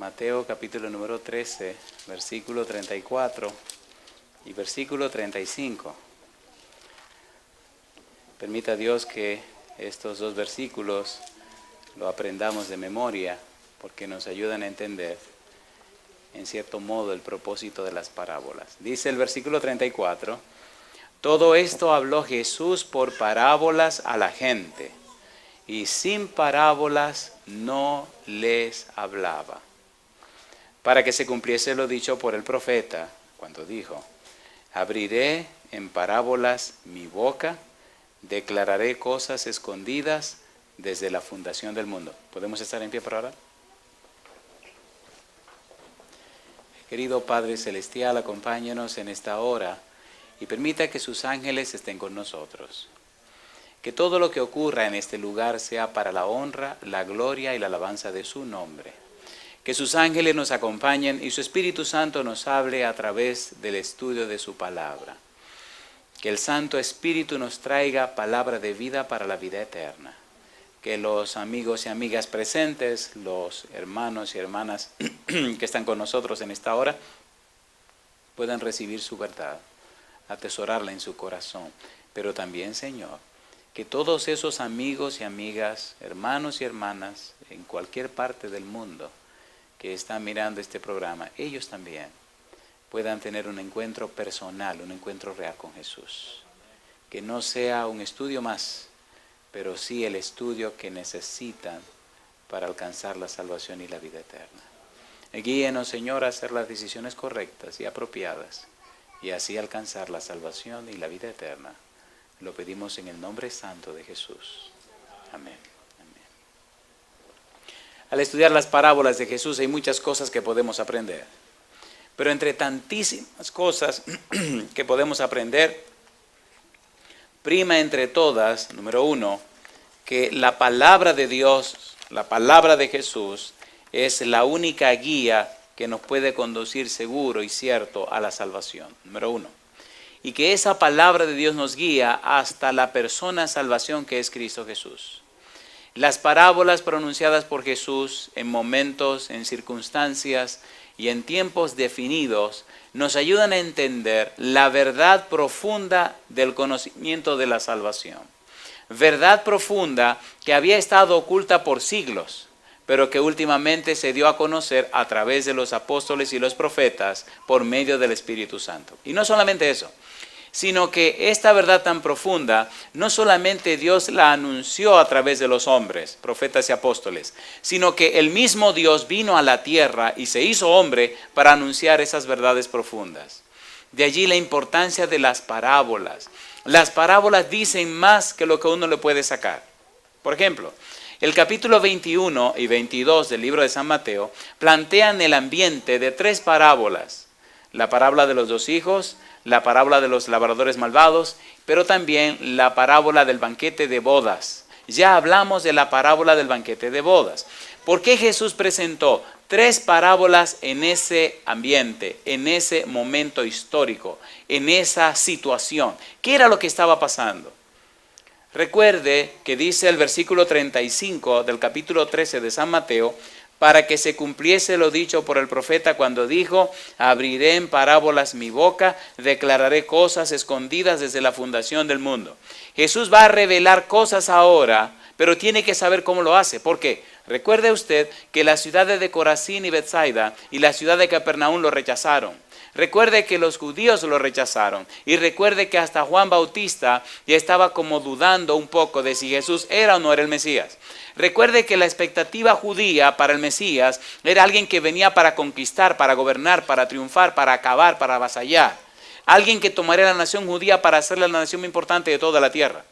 Mateo capítulo número 13, versículo 34 y versículo 35. Permita Dios que estos dos versículos lo aprendamos de memoria, porque nos ayudan a entender, en cierto modo, el propósito de las parábolas. Dice el versículo 34, todo esto habló Jesús por parábolas a la gente, y sin parábolas no les hablaba, para que se cumpliese lo dicho por el profeta, cuando dijo, abriré en parábolas mi boca, declararé cosas escondidas desde la fundación del mundo. ¿Podemos estar en pie para orar? Querido Padre Celestial, acompáñanos en esta hora y permita que sus ángeles estén con nosotros. Que todo lo que ocurra en este lugar sea para la honra, la gloria y la alabanza de su nombre. Que sus ángeles nos acompañen y su Espíritu Santo nos hable a través del estudio de su palabra. Que el Santo Espíritu nos traiga palabra de vida para la vida eterna. Que los amigos y amigas presentes, los hermanos y hermanas que están con nosotros en esta hora, puedan recibir su verdad, atesorarla en su corazón. Pero también, Señor, que todos esos amigos y amigas, hermanos y hermanas, en cualquier parte del mundo que están mirando este programa, ellos también puedan tener un encuentro personal, un encuentro real con Jesús. Que no sea un estudio más, pero sí el estudio que necesitan para alcanzar la salvación y la vida eterna. Guíenos, Señor, a hacer las decisiones correctas y apropiadas, y así alcanzar la salvación y la vida eterna. Lo pedimos en el nombre santo de Jesús. Amén. Al estudiar las parábolas de Jesús hay muchas cosas que podemos aprender. Pero entre tantísimas cosas que podemos aprender, prima entre todas, número uno, que la palabra de Dios, la palabra de Jesús, es la única guía que nos puede conducir seguro y cierto a la salvación. Número uno. Y que esa palabra de Dios nos guía hasta la persona salvación que es Cristo Jesús. Las parábolas pronunciadas por Jesús en momentos, en circunstancias y en tiempos definidos nos ayudan a entender la verdad profunda del conocimiento de la salvación. Verdad profunda que había estado oculta por siglos, pero que últimamente se dio a conocer a través de los apóstoles y los profetas por medio del Espíritu Santo. Y no solamente eso, sino que esta verdad tan profunda, no solamente Dios la anunció a través de los hombres, profetas y apóstoles, sino que el mismo Dios vino a la tierra y se hizo hombre para anunciar esas verdades profundas. De allí la importancia de las parábolas. Las parábolas dicen más que lo que uno le puede sacar. Por ejemplo, el capítulo 21 y 22 del libro de San Mateo plantean el ambiente de tres parábolas. La parábola de los dos hijos, la parábola de los labradores malvados, pero también la parábola del banquete de bodas. Ya hablamos de la parábola del banquete de bodas. ¿Por qué Jesús presentó tres parábolas en ese ambiente, en ese momento histórico, en esa situación? ¿Qué era lo que estaba pasando? Recuerde que dice el versículo 35 del capítulo 13 de San Mateo, para que se cumpliese lo dicho por el profeta cuando dijo, abriré en parábolas mi boca, declararé cosas escondidas desde la fundación del mundo. Jesús va a revelar cosas ahora, pero tiene que saber cómo lo hace. ¿Por qué? Recuerde usted que las ciudades de Corazín y Betsaida y la ciudad de Capernaum lo rechazaron. Recuerde que los judíos lo rechazaron y recuerde que hasta Juan Bautista ya estaba como dudando un poco de si Jesús era o no era el Mesías. Recuerde que la expectativa judía para el Mesías era alguien que venía para conquistar, para gobernar, para triunfar, para acabar, para avasallar. Alguien que tomaría la nación judía para hacerla la nación más importante de toda la tierra.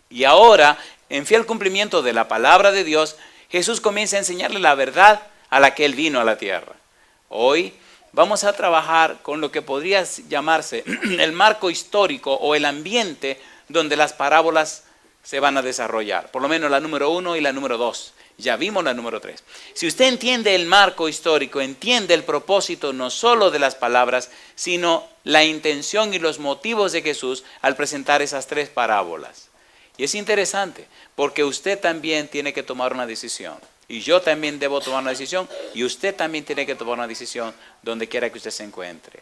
Y ahora, en fiel cumplimiento de la palabra de Dios, Jesús comienza a enseñarle la verdad a la que Él vino a la tierra. Hoy vamos a trabajar con lo que podría llamarse el marco histórico o el ambiente donde las parábolas se van a desarrollar. Por lo menos la número 1 y la número 2. Ya vimos la número 3. Si usted entiende el marco histórico, entiende el propósito no solo de las palabras, sino la intención y los motivos de Jesús al presentar esas tres parábolas. Y es interesante porque usted también tiene que tomar una decisión. Y yo también debo tomar una decisión, y usted también tiene que tomar una decisión donde quiera que usted se encuentre.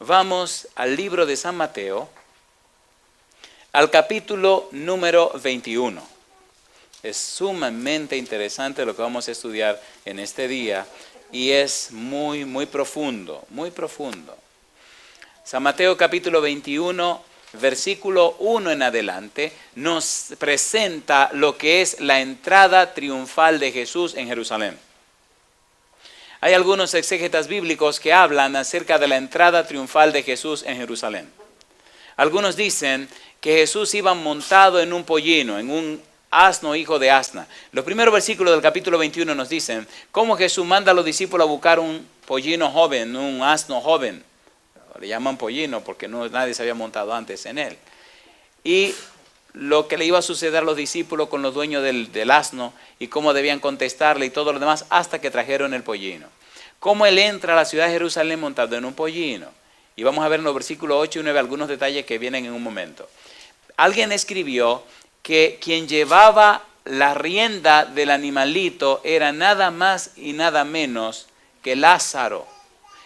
Vamos al libro de San Mateo, al capítulo número 21. Es sumamente interesante lo que vamos a estudiar en este día, y es muy, muy profundo, muy profundo. San Mateo capítulo 21, versículo 1 en adelante, nos presenta lo que es la entrada triunfal de Jesús en Jerusalén. Hay algunos exégetas bíblicos que hablan acerca de la entrada triunfal de Jesús en Jerusalén. Algunos dicen que Jesús iba montado en un pollino, en un asno hijo de asna. Los primeros versículos del capítulo 21 nos dicen cómo Jesús manda a los discípulos a buscar un pollino joven, un asno joven. Le llaman pollino porque nadie se había montado antes en él. Y lo que le iba a suceder a los discípulos con los dueños del asno y cómo debían contestarle y todo lo demás hasta que trajeron el pollino. Cómo él entra a la ciudad de Jerusalén montado en un pollino. Y vamos a ver en los versículos 8 y 9 algunos detalles que vienen en un momento. Alguien escribió que quien llevaba la rienda del animalito era nada más y nada menos que Lázaro.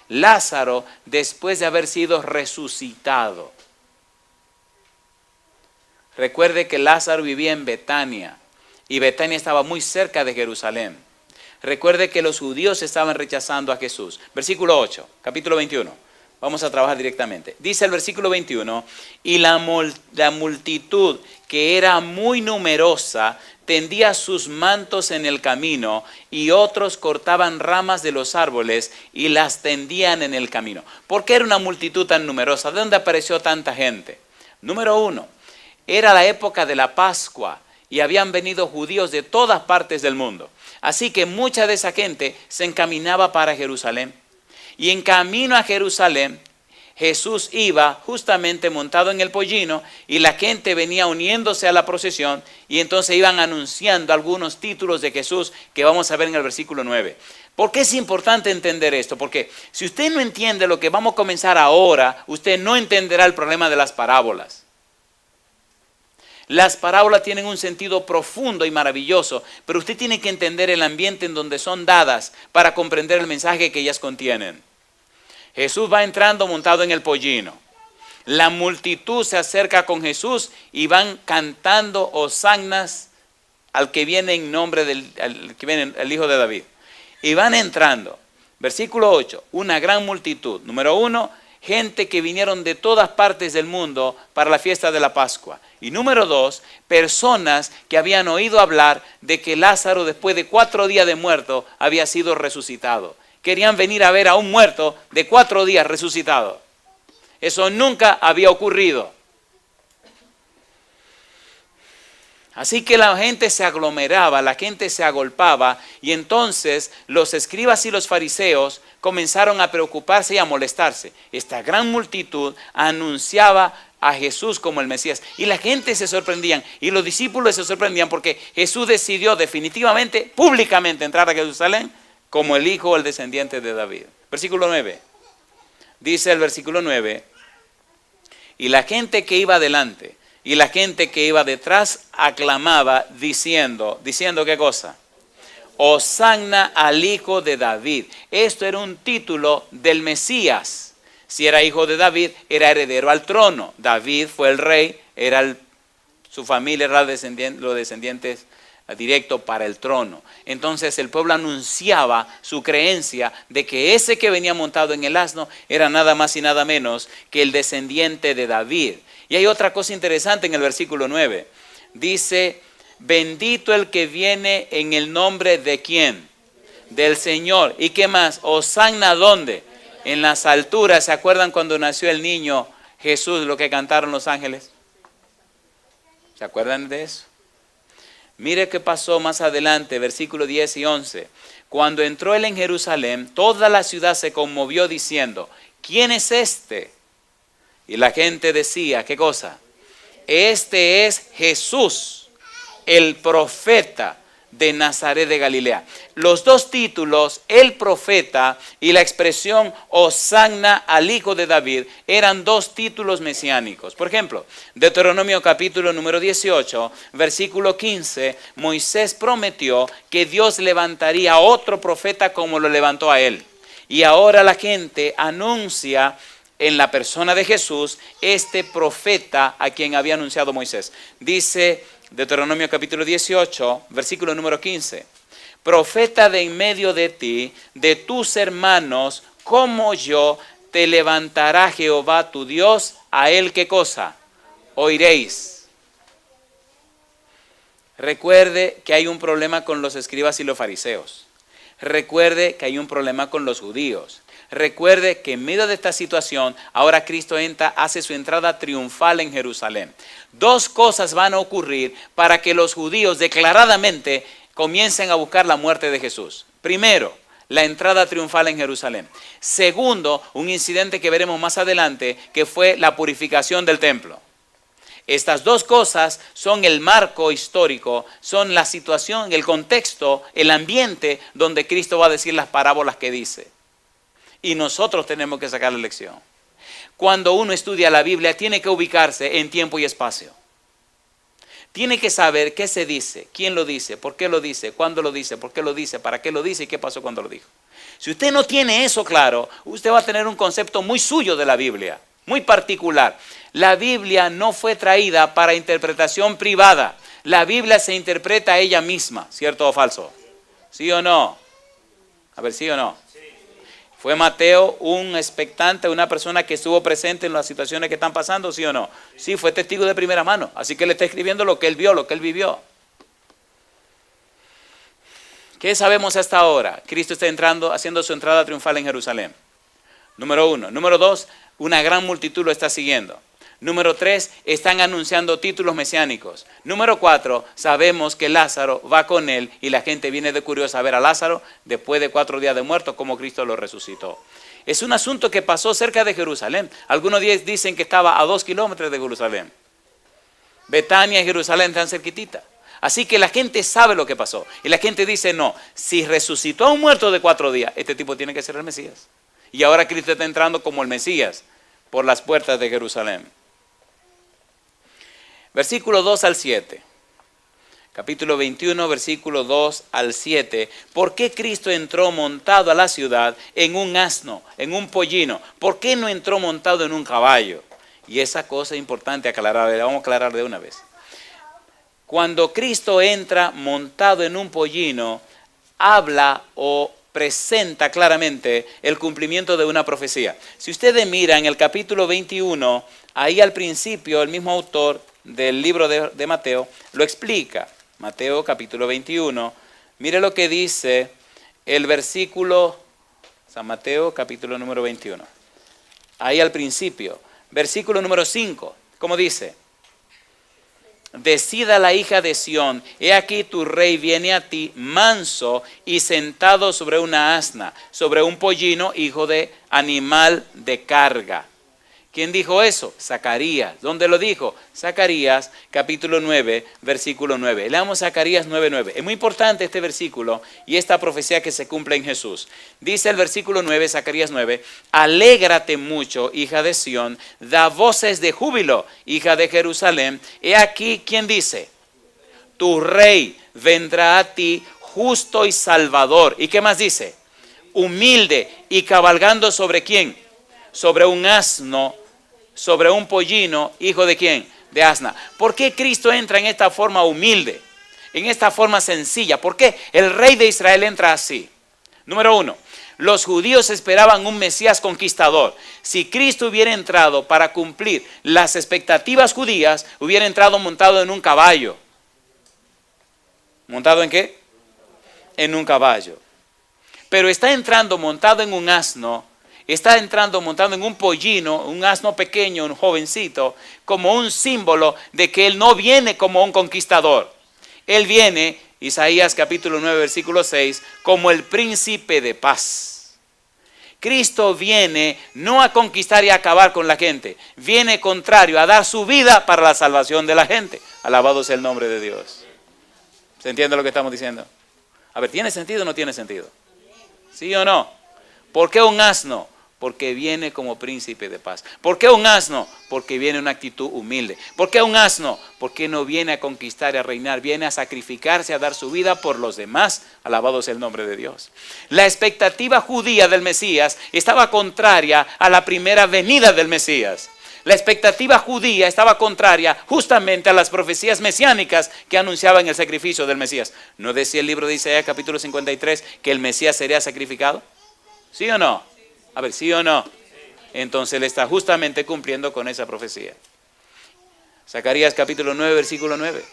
Lázaro, después de haber sido resucitado. Recuerde que Lázaro vivía en Betania y Betania estaba muy cerca de Jerusalén. Recuerde que los judíos estaban rechazando a Jesús. Versículo 8, capítulo 21. Vamos a trabajar directamente. Dice el versículo 21, y la multitud, que era muy numerosa, tendía sus mantos en el camino, y otros cortaban ramas de los árboles y las tendían en el camino. ¿Por qué era una multitud tan numerosa? ¿De dónde apareció tanta gente? Número 1, era la época de la Pascua y habían venido judíos de todas partes del mundo. Así que mucha de esa gente se encaminaba para Jerusalén. Y en camino a Jerusalén, Jesús iba justamente montado en el pollino y la gente venía uniéndose a la procesión y entonces iban anunciando algunos títulos de Jesús que vamos a ver en el versículo 9. ¿Por qué es importante entender esto? Porque si usted no entiende lo que vamos a comenzar ahora, usted no entenderá el problema de las parábolas. Las parábolas tienen un sentido profundo y maravilloso, pero usted tiene que entender el ambiente en donde son dadas para comprender el mensaje que ellas contienen. Jesús va entrando montado en el pollino. La multitud se acerca con Jesús y van cantando hosannas al que viene en nombre el Hijo de David. Y van entrando. Versículo 8, una gran multitud. Número 1, gente que vinieron de todas partes del mundo para la fiesta de la Pascua. Y número 2, personas que habían oído hablar de que Lázaro, después de 4 días de muerto, había sido resucitado. Querían venir a ver a un muerto de 4 días resucitado. Eso nunca había ocurrido. Así que la gente se aglomeraba, la gente se agolpaba, y entonces los escribas y los fariseos comenzaron a preocuparse y a molestarse. Esta gran multitud anunciaba a Jesús como el Mesías, y la gente se sorprendían, y los discípulos se sorprendían porque Jesús decidió definitivamente, públicamente entrar a Jerusalén como el hijo o el descendiente de David. Versículo 9. Dice el versículo 9, y la gente que iba adelante y la gente que iba detrás aclamaba diciendo ¿qué cosa? Hosanna al hijo de David. Esto era un título del Mesías. Si era hijo de David, era heredero al trono. David fue el rey, su familia era los descendientes directo para el trono. Entonces el pueblo anunciaba su creencia de que ese que venía montado en el asno era nada más y nada menos que el descendiente de David. Y hay otra cosa interesante en el versículo 9. Dice, bendito el que viene en el nombre de ¿quién? Del Señor. ¿Y qué más? Hosanna, ¿dónde? En las alturas. ¿Se acuerdan cuando nació el niño Jesús, lo que cantaron los ángeles? ¿Se acuerdan de eso? Mire qué pasó más adelante, versículos 10 y 11. Cuando entró él en Jerusalén, toda la ciudad se conmovió diciendo, ¿quién es este? Y la gente decía, ¿qué cosa? Este es Jesús, el profeta de Nazaret de Galilea. Los dos títulos, el profeta y la expresión Hosanna al hijo de David, eran dos títulos mesiánicos. Por ejemplo, Deuteronomio capítulo número 18, versículo 15, Moisés prometió que Dios levantaría otro profeta como lo levantó a él. Y ahora la gente anuncia en la persona de Jesús este profeta a quien había anunciado Moisés. Dice Deuteronomio capítulo 18, versículo número 15. Profeta de en medio de ti, de tus hermanos, como yo, te levantará Jehová tu Dios, a él ¿qué cosa? Oiréis. Recuerde que hay un problema con los escribas y los fariseos. Recuerde que hay un problema con los judíos. Recuerde que en medio de esta situación, ahora Cristo hace su entrada triunfal en Jerusalén. Dos cosas van a ocurrir para que los judíos declaradamente comiencen a buscar la muerte de Jesús. Primero, la entrada triunfal en Jerusalén. Segundo, un incidente que veremos más adelante, que fue la purificación del templo. Estas dos cosas son el marco histórico, son la situación, el contexto, el ambiente donde Cristo va a decir las parábolas que dice. Y nosotros tenemos que sacar la lección. Cuando uno estudia la Biblia, tiene que ubicarse en tiempo y espacio. Tiene que saber qué se dice, quién lo dice, por qué lo dice, cuándo lo dice, por qué lo dice, para qué lo dice y qué pasó cuando lo dijo. Si usted no tiene eso claro, usted va a tener un concepto muy suyo de la Biblia, muy particular. La Biblia no fue traída para interpretación privada. La Biblia se interpreta a ella misma, ¿cierto o falso? ¿Sí o no? A ver, ¿sí o no? ¿Fue Mateo un expectante, una persona que estuvo presente en las situaciones que están pasando, sí o no? Sí, fue testigo de primera mano, así que le está escribiendo lo que él vio, lo que él vivió. ¿Qué sabemos hasta ahora? Cristo está haciendo su entrada triunfal en Jerusalén. Número 1. Número 2, una gran multitud lo está siguiendo. Número 3, están anunciando títulos mesiánicos. Número 4, sabemos que Lázaro va con él y la gente viene de curiosa a ver a Lázaro después de 4 días de muerto, como Cristo lo resucitó. Es un asunto que pasó cerca de Jerusalén. Algunos dicen que estaba a 2 kilómetros de Jerusalén. Betania y Jerusalén están cerquitita. Así que la gente sabe lo que pasó. Y la gente dice, no, si resucitó a un muerto de 4 días, este tipo tiene que ser el Mesías. Y ahora Cristo está entrando como el Mesías por las puertas de Jerusalén. Versículo 2 al 7. Capítulo 21, versículo 2 al 7. ¿Por qué Cristo entró montado a la ciudad en un asno, en un pollino? ¿Por qué no entró montado en un caballo? Y esa cosa es importante aclarar, la vamos a aclarar de una vez. Cuando Cristo entra montado en un pollino, habla o presenta claramente el cumplimiento de una profecía. Si ustedes miran en el capítulo 21, ahí al principio el mismo autor del libro de Mateo lo explica. Mateo capítulo 21, mire lo que dice el versículo, San Mateo capítulo número 21, ahí al principio, versículo número 5, ¿cómo dice? Decida la hija de Sión, he aquí tu rey viene a ti manso y sentado sobre una asna, sobre un pollino, hijo de animal de carga. ¿Quién dijo eso? Zacarías. ¿Dónde lo dijo? Zacarías, capítulo 9, versículo 9. Leamos Zacarías 9:9. Es muy importante este versículo y esta profecía que se cumple en Jesús. Dice el versículo 9, Zacarías 9, alégrate mucho, hija de Sión, da voces de júbilo, hija de Jerusalén. He aquí, ¿quién dice? Tu rey vendrá a ti, justo y salvador. ¿Y qué más dice? Humilde y cabalgando sobre ¿quién? Sobre un asno, sobre un pollino, hijo de quién? De asna. ¿Por qué Cristo entra en esta forma humilde? En esta forma sencilla. ¿Por qué el rey de Israel entra así? Número 1, los judíos esperaban un Mesías conquistador. Si Cristo hubiera entrado para cumplir las expectativas judías, hubiera entrado montado en un caballo. ¿Montado en qué? En un caballo. Pero está entrando montado en un asno. Está entrando montado en un pollino, un asno pequeño, un jovencito, como un símbolo de que él no viene como un conquistador. Él viene, Isaías capítulo 9, versículo 6, como el príncipe de paz. Cristo viene no a conquistar y a acabar con la gente, viene contrario, a dar su vida para la salvación de la gente. Alabado sea el nombre de Dios. ¿Se entiende lo que estamos diciendo? A ver, ¿tiene sentido o no tiene sentido? ¿Sí o no? ¿Por qué un asno? Porque viene como príncipe de paz. ¿Por qué un asno? Porque viene una actitud humilde. ¿Por qué un asno? Porque no viene a conquistar y a reinar, viene a sacrificarse, a dar su vida por los demás. Alabado sea el nombre de Dios. La expectativa judía del Mesías estaba contraria a la primera venida del Mesías. La expectativa judía estaba contraria justamente a las profecías mesiánicas que anunciaban el sacrificio del Mesías. ¿No decía el libro de Isaías capítulo 53 que el Mesías sería sacrificado? ¿Sí o no? A ver, ¿sí o no? Entonces él está justamente cumpliendo con esa profecía. Zacarías capítulo 9, versículo 9.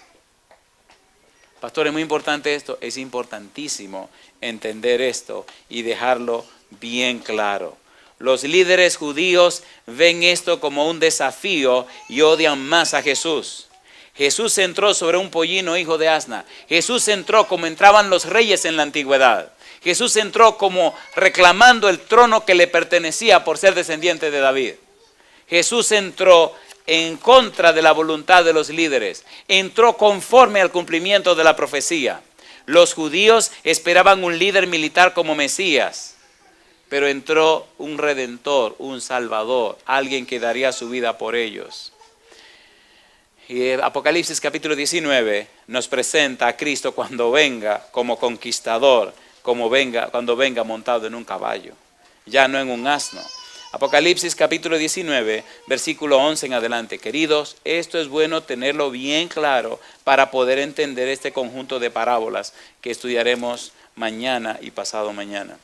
Pastor, es muy importante esto. Es importantísimo entender esto y dejarlo bien claro. Los líderes judíos ven esto como un desafío y odian más a Jesús. Jesús entró sobre un pollino hijo de asna. Jesús entró como entraban los reyes en la antigüedad. Jesús entró como reclamando el trono que le pertenecía por ser descendiente de David. Jesús entró en contra de la voluntad de los líderes. Entró conforme al cumplimiento de la profecía. Los judíos esperaban un líder militar como Mesías, pero entró un redentor, un salvador, alguien que daría su vida por ellos. Y Apocalipsis capítulo 19 nos presenta a Cristo cuando venga como conquistador, cuando venga montado en un caballo, ya no en un asno. Apocalipsis capítulo 19, versículo 11 en adelante. Queridos, esto es bueno tenerlo bien claro para poder entender este conjunto de parábolas que estudiaremos mañana y pasado mañana.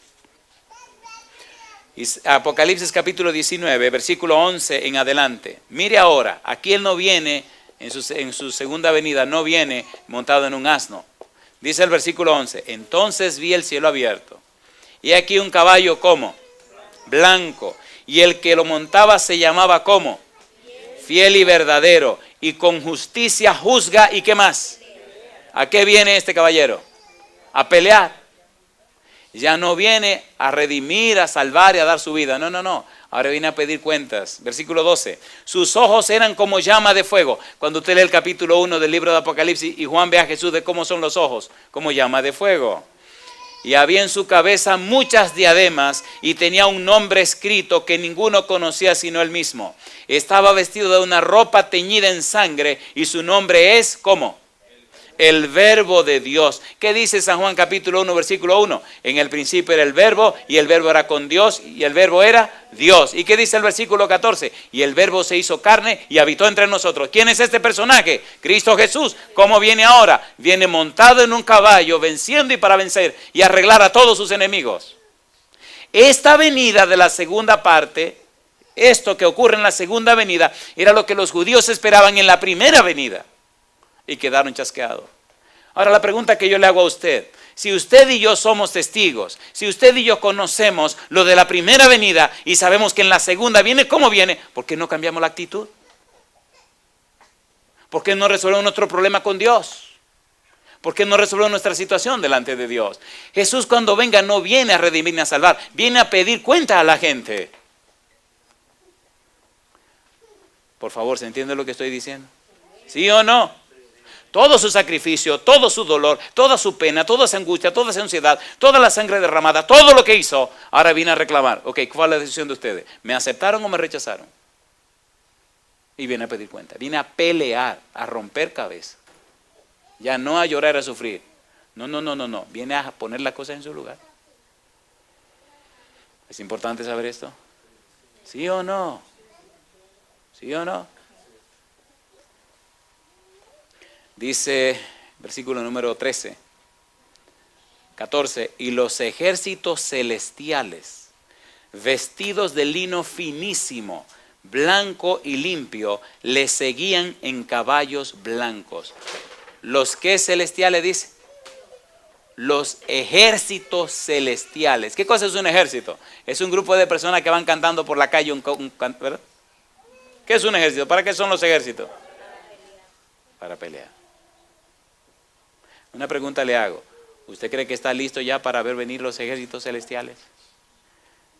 Apocalipsis capítulo 19, versículo 11 en adelante. Mire ahora, aquí Él no viene, en su segunda venida, no viene montado en un asno. Dice el versículo 11, entonces vi el cielo abierto, y aquí un caballo como blanco, y el que lo montaba se llamaba como fiel y verdadero, y con justicia juzga, ¿y qué más? ¿A qué viene este caballero? A pelear. Ya no viene a redimir, a salvar y a dar su vida. No, no, no. Ahora viene a pedir cuentas. Versículo 12. Sus ojos eran como llama de fuego. Cuando usted lee el capítulo 1 del libro de Apocalipsis y Juan ve a Jesús de cómo son los ojos, como llama de fuego. Y había en su cabeza muchas diademas y tenía un nombre escrito que ninguno conocía sino él mismo. Estaba vestido de una ropa teñida en sangre y su nombre es, ¿cómo? El verbo de Dios. ¿Qué dice San Juan capítulo 1 versículo 1? En el principio era el verbo y el verbo era con Dios y el verbo era Dios. ¿Y qué dice el versículo 14? Y el verbo se hizo carne y habitó entre nosotros. ¿Quién es este personaje? Cristo Jesús. ¿Cómo viene ahora? Viene montado en un caballo, venciendo y para vencer y arreglar a todos sus enemigos. Esta venida de la segunda parte, esto que ocurre en la segunda venida, era lo que los judíos esperaban en la primera venida. Y quedaron chasqueados. Ahora la pregunta que yo le hago a usted, si usted y yo somos testigos, si usted y yo conocemos lo de la primera venida y sabemos que en la segunda viene como viene, ¿por qué no cambiamos la actitud? ¿Por qué no resolvemos nuestro problema con Dios? ¿Por qué no resolvemos nuestra situación delante de Dios? Jesús cuando venga no viene a redimir ni a salvar, viene a pedir cuenta a la gente. Por favor, ¿se entiende lo que estoy diciendo? ¿Sí o no? Todo su sacrificio, todo su dolor, toda su pena, toda su angustia, toda su ansiedad, toda la sangre derramada, todo lo que hizo, ahora viene a reclamar. Ok, ¿cuál es la decisión de ustedes? ¿Me aceptaron o me rechazaron? Y viene a pedir cuenta, viene a pelear, a romper cabeza. Ya no a llorar, a sufrir. No, viene a poner las cosas en su lugar. ¿Es importante saber esto? ¿Sí o no? ¿Sí o no? Dice, versículo número 13, 14, y los ejércitos celestiales, vestidos de lino finísimo, blanco y limpio, le seguían en caballos blancos. ¿Los qué celestiales dice? Los ejércitos celestiales. ¿Qué cosa es un ejército? Es un grupo de personas que van cantando por la calle, ¿verdad? ¿Qué es un ejército? ¿Para qué son los ejércitos? Para pelear. Una pregunta le hago. ¿Usted cree que está listo ya para ver venir los ejércitos celestiales?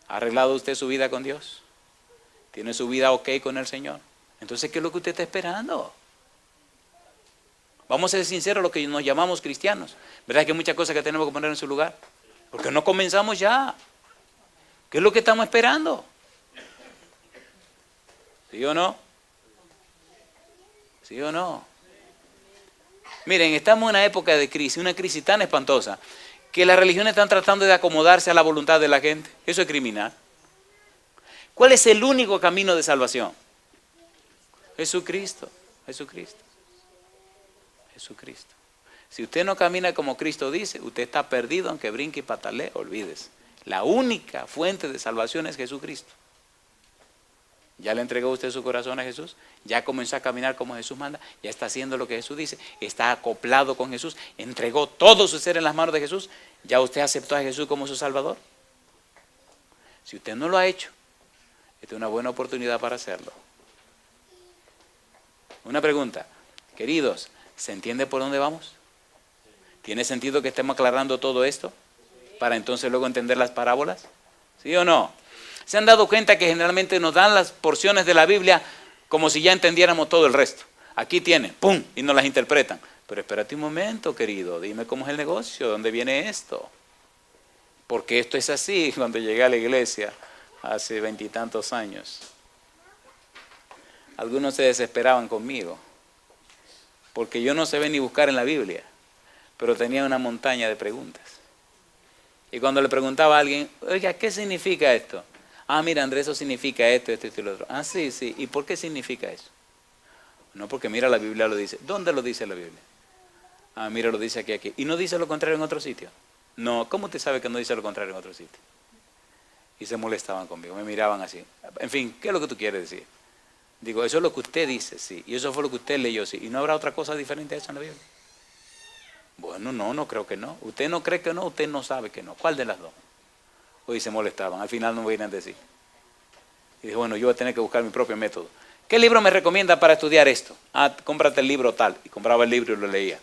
¿Ha arreglado usted su vida con Dios? ¿Tiene su vida ok con el Señor? Entonces, ¿qué es lo que usted está esperando? Vamos a ser sinceros los que nos llamamos cristianos. ¿Verdad que hay muchas cosas que tenemos que poner en su lugar? Porque no comenzamos ya. ¿Qué es lo que estamos esperando? ¿Sí o no? ¿Sí o no? Miren, estamos en una época de crisis, una crisis tan espantosa, que las religiones están tratando de acomodarse a la voluntad de la gente. Eso es criminal. ¿Cuál es el único camino de salvación? Jesucristo, Jesucristo, Jesucristo. Si usted no camina como Cristo dice, usted está perdido aunque brinque y patalee, olvídese. La única fuente de salvación es Jesucristo. ¿Ya le entregó usted su corazón a Jesús? ¿Ya comenzó a caminar como Jesús manda? ¿Ya está haciendo lo que Jesús dice? ¿Está acoplado con Jesús? ¿Entregó todo su ser en las manos de Jesús? ¿Ya usted aceptó a Jesús como su Salvador? Si usted no lo ha hecho, esta es una buena oportunidad para hacerlo. Una pregunta, queridos, ¿se entiende por dónde vamos? ¿Tiene sentido que estemos aclarando todo esto para entonces luego entender las parábolas? ¿Sí o no? ¿Se han dado cuenta que generalmente nos dan las porciones de la Biblia como si ya entendiéramos todo el resto? Aquí tiene, ¡pum!, y nos las interpretan. Pero espérate un momento, querido, dime cómo es el negocio, ¿dónde viene esto? Porque esto es así. Cuando llegué a la iglesia hace 20 y tantos años, algunos se desesperaban conmigo, porque yo no sabía ni buscar en la Biblia, pero tenía una montaña de preguntas. Y cuando le preguntaba a alguien, oiga, ¿qué significa esto? Ah, mira, Andrés, eso significa esto, esto y lo otro. Ah, sí, sí. ¿Y por qué significa eso? No, porque mira, la Biblia lo dice. ¿Dónde lo dice la Biblia? Ah, mira, lo dice aquí, aquí. ¿Y no dice lo contrario en otro sitio? No, ¿cómo usted sabe que no dice lo contrario en otro sitio? Y se molestaban conmigo, me miraban así. En fin, ¿qué es lo que tú quieres decir? Digo, eso es lo que usted dice, sí. Y eso fue lo que usted leyó, sí. ¿Y no habrá otra cosa diferente a eso en la Biblia? Bueno, no creo que no. ¿Usted no cree que no? Usted no sabe que no. ¿Cuál de las dos? Hoy se molestaban, al final no me vienen a decir. Y dije, bueno, yo voy a tener que buscar mi propio método. ¿Qué libro me recomienda para estudiar esto? Ah, cómprate el libro tal. Y compraba el libro y lo leía.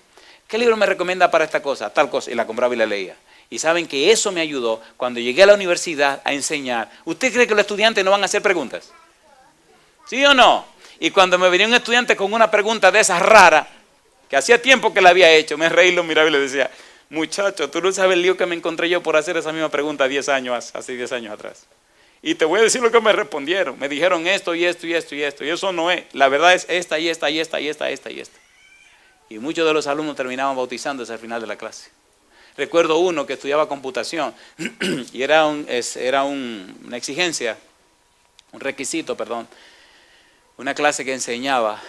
¿Qué libro me recomienda para esta cosa? Tal cosa. Y la compraba y la leía. Y saben que eso me ayudó cuando llegué a la universidad a enseñar. ¿Usted cree que los estudiantes no van a hacer preguntas? ¿Sí o no? Y cuando me venía un estudiante con una pregunta de esas raras, que hacía tiempo que la había hecho, me reí, lo miraba y le decía, muchacho, tú no sabes el lío que me encontré yo por hacer esa misma pregunta hace 10 años atrás. Y te voy a decir lo que me respondieron. Me dijeron esto y esto y esto y esto. Y eso no es. La verdad es esta y esta y esta y esta y esta. Y muchos de los alumnos terminaban bautizándose al final de la clase. Recuerdo uno que estudiaba computación y era una exigencia, un requisito, perdón, una clase que enseñaba,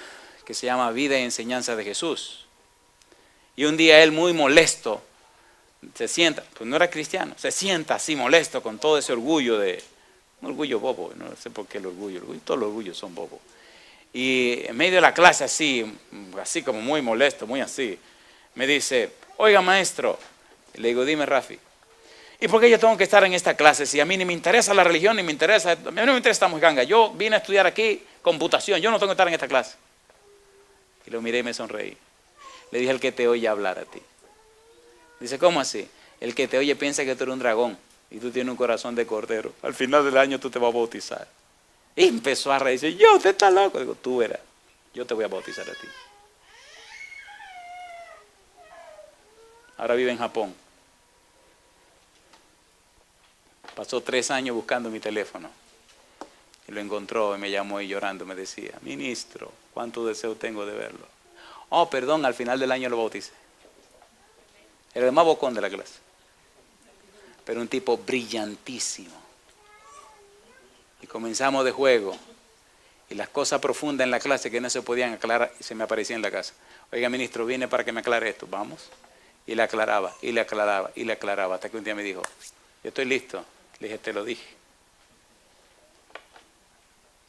que se llama Vida y Enseñanza de Jesús. Y un día él muy molesto, se sienta, pues no era cristiano, se sienta así molesto con todo ese orgullo un orgullo bobo, no sé por qué el orgullo, todos los orgullos son bobos. Y en medio de la clase así como muy molesto, muy así, me dice, oiga maestro, y le digo, dime Rafi, ¿y por qué yo tengo que estar en esta clase si a mí ni me interesa la religión, ni me interesa, a mí no me interesa esta mojiganga, yo vine a estudiar aquí computación, yo no tengo que estar en esta clase? Y lo miré y me sonreí. Le dije, el que te oye hablar a ti. Dice, ¿cómo así? El que te oye piensa que tú eres un dragón y tú tienes un corazón de cordero. Al final del año tú te vas a bautizar. Y empezó a reírse. Yo, usted está loco. Digo, tú verás, yo te voy a bautizar a ti. Ahora vive en Japón. Pasó 3 años buscando mi teléfono. Y lo encontró y me llamó y llorando me decía, ministro, ¿cuánto deseo tengo de verlo? Oh, perdón, al final del año lo bauticé. Era el más bocón de la clase. Pero un tipo brillantísimo. Y comenzamos de juego. Y las cosas profundas en la clase que no se podían aclarar, se me aparecían en la casa. Oiga, ministro, vine para que me aclare esto. Vamos. Y le aclaraba, y le aclaraba, y le aclaraba. Hasta que un día me dijo, yo estoy listo. Le dije, te lo dije.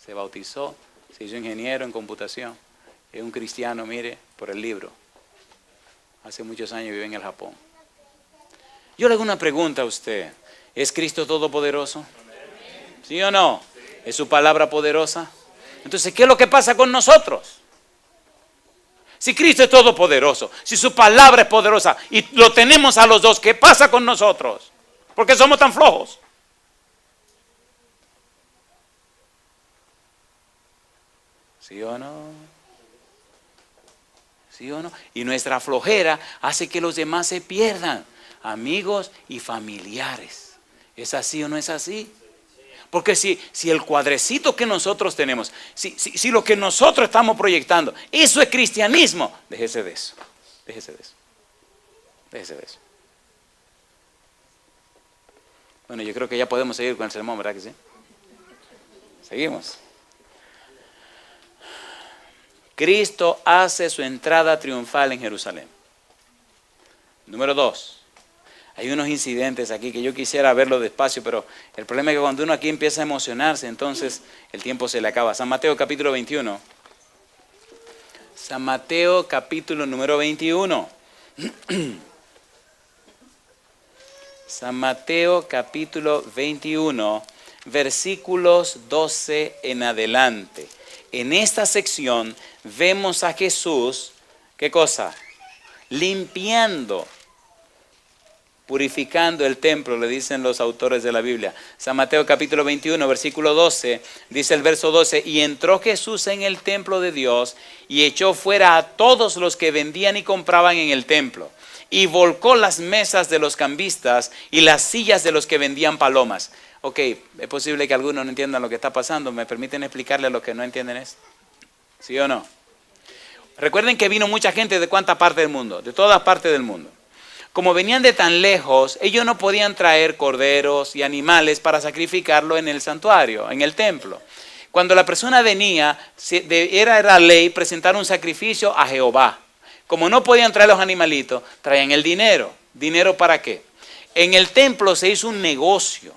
Se bautizó, se hizo ingeniero en computación. Es un cristiano, mire, por el libro. Hace muchos años vive en el Japón. Yo le hago una pregunta a usted. ¿Es Cristo todopoderoso? ¿Sí o no? ¿Es su palabra poderosa? Entonces, ¿qué es lo que pasa con nosotros? Si Cristo es todopoderoso, si su palabra es poderosa y lo tenemos a los dos, ¿qué pasa con nosotros? ¿Por qué somos tan flojos? ¿Sí o no? ¿Sí o no? Y nuestra flojera hace que los demás se pierdan, amigos y familiares. ¿Es así o no es así? Porque si el cuadrecito que nosotros tenemos, si lo que nosotros estamos proyectando, eso es cristianismo, déjese de eso, déjese de eso, déjese de eso. Bueno, yo creo que ya podemos seguir con el sermón, ¿verdad que sí? Seguimos. Cristo hace su entrada triunfal en Jerusalén. Número 2. Hay unos incidentes aquí que yo quisiera verlo despacio, pero el problema es que cuando uno aquí empieza a emocionarse, entonces el tiempo se le acaba. San Mateo capítulo 21. San Mateo capítulo número 21. San Mateo capítulo 21, versículos 12 en adelante. En esta sección vemos a Jesús, ¿qué cosa? Limpiando, purificando el templo, le dicen los autores de la Biblia. San Mateo capítulo 21, versículo 12, dice el verso 12, y entró Jesús en el templo de Dios y echó fuera a todos los que vendían y compraban en el templo, y volcó las mesas de los cambistas y las sillas de los que vendían palomas. Ok, es posible que algunos no entiendan lo que está pasando. ¿Me permiten explicarle a los que no entienden esto? ¿Sí o no? Recuerden que vino mucha gente de cuánta parte del mundo, de todas partes del mundo. Como venían de tan lejos, ellos no podían traer corderos y animales para sacrificarlo en el santuario, en el templo. Cuando la persona venía, era ley presentar un sacrificio a Jehová. Como no podían traer los animalitos, traían el dinero. ¿Dinero para qué? En el templo se hizo un negocio.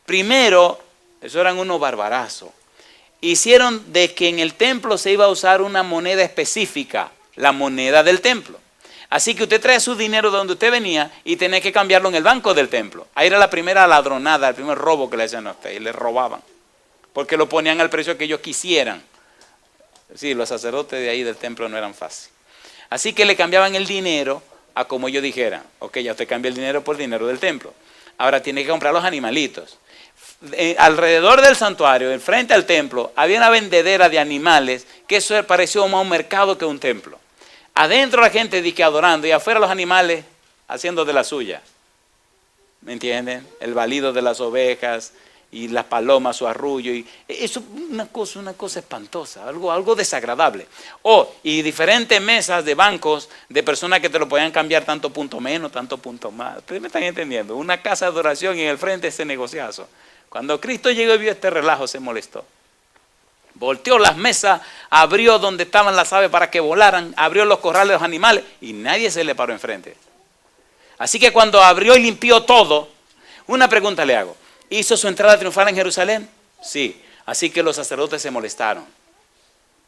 Primero, eso eran unos barbarazos. Hicieron de que en el templo se iba a usar una moneda específica, la moneda del templo. Así que usted trae su dinero de donde usted venía y tenía que cambiarlo en el banco del templo. Ahí era la primera ladronada, el primer robo que le hacían a usted, y le robaban. Porque lo ponían al precio que ellos quisieran. Sí, los sacerdotes de ahí del templo no eran fáciles. Así que le cambiaban el dinero a como ellos dijeran. Ok, ya usted cambia el dinero por dinero del templo. Ahora tiene que comprar los animalitos. Alrededor del santuario, enfrente al templo, había una vendedera de animales que eso pareció más un mercado que un templo. Adentro la gente dice que adorando y afuera los animales haciendo de la suya. ¿Me entienden? El balido de las ovejas y las palomas, su arrullo. Y eso es una cosa espantosa, algo desagradable. Y diferentes mesas de bancos de personas que te lo podían cambiar tanto punto menos, tanto punto más. Ustedes me están entendiendo. Una casa de adoración y en el frente ese negociazo. Cuando Cristo llegó y vio este relajo, se molestó. Volteó las mesas, abrió donde estaban las aves para que volaran, abrió los corrales de los animales y nadie se le paró enfrente. Así que cuando abrió y limpió todo, una pregunta le hago. ¿Hizo su entrada triunfal en Jerusalén? Sí. Así que los sacerdotes se molestaron,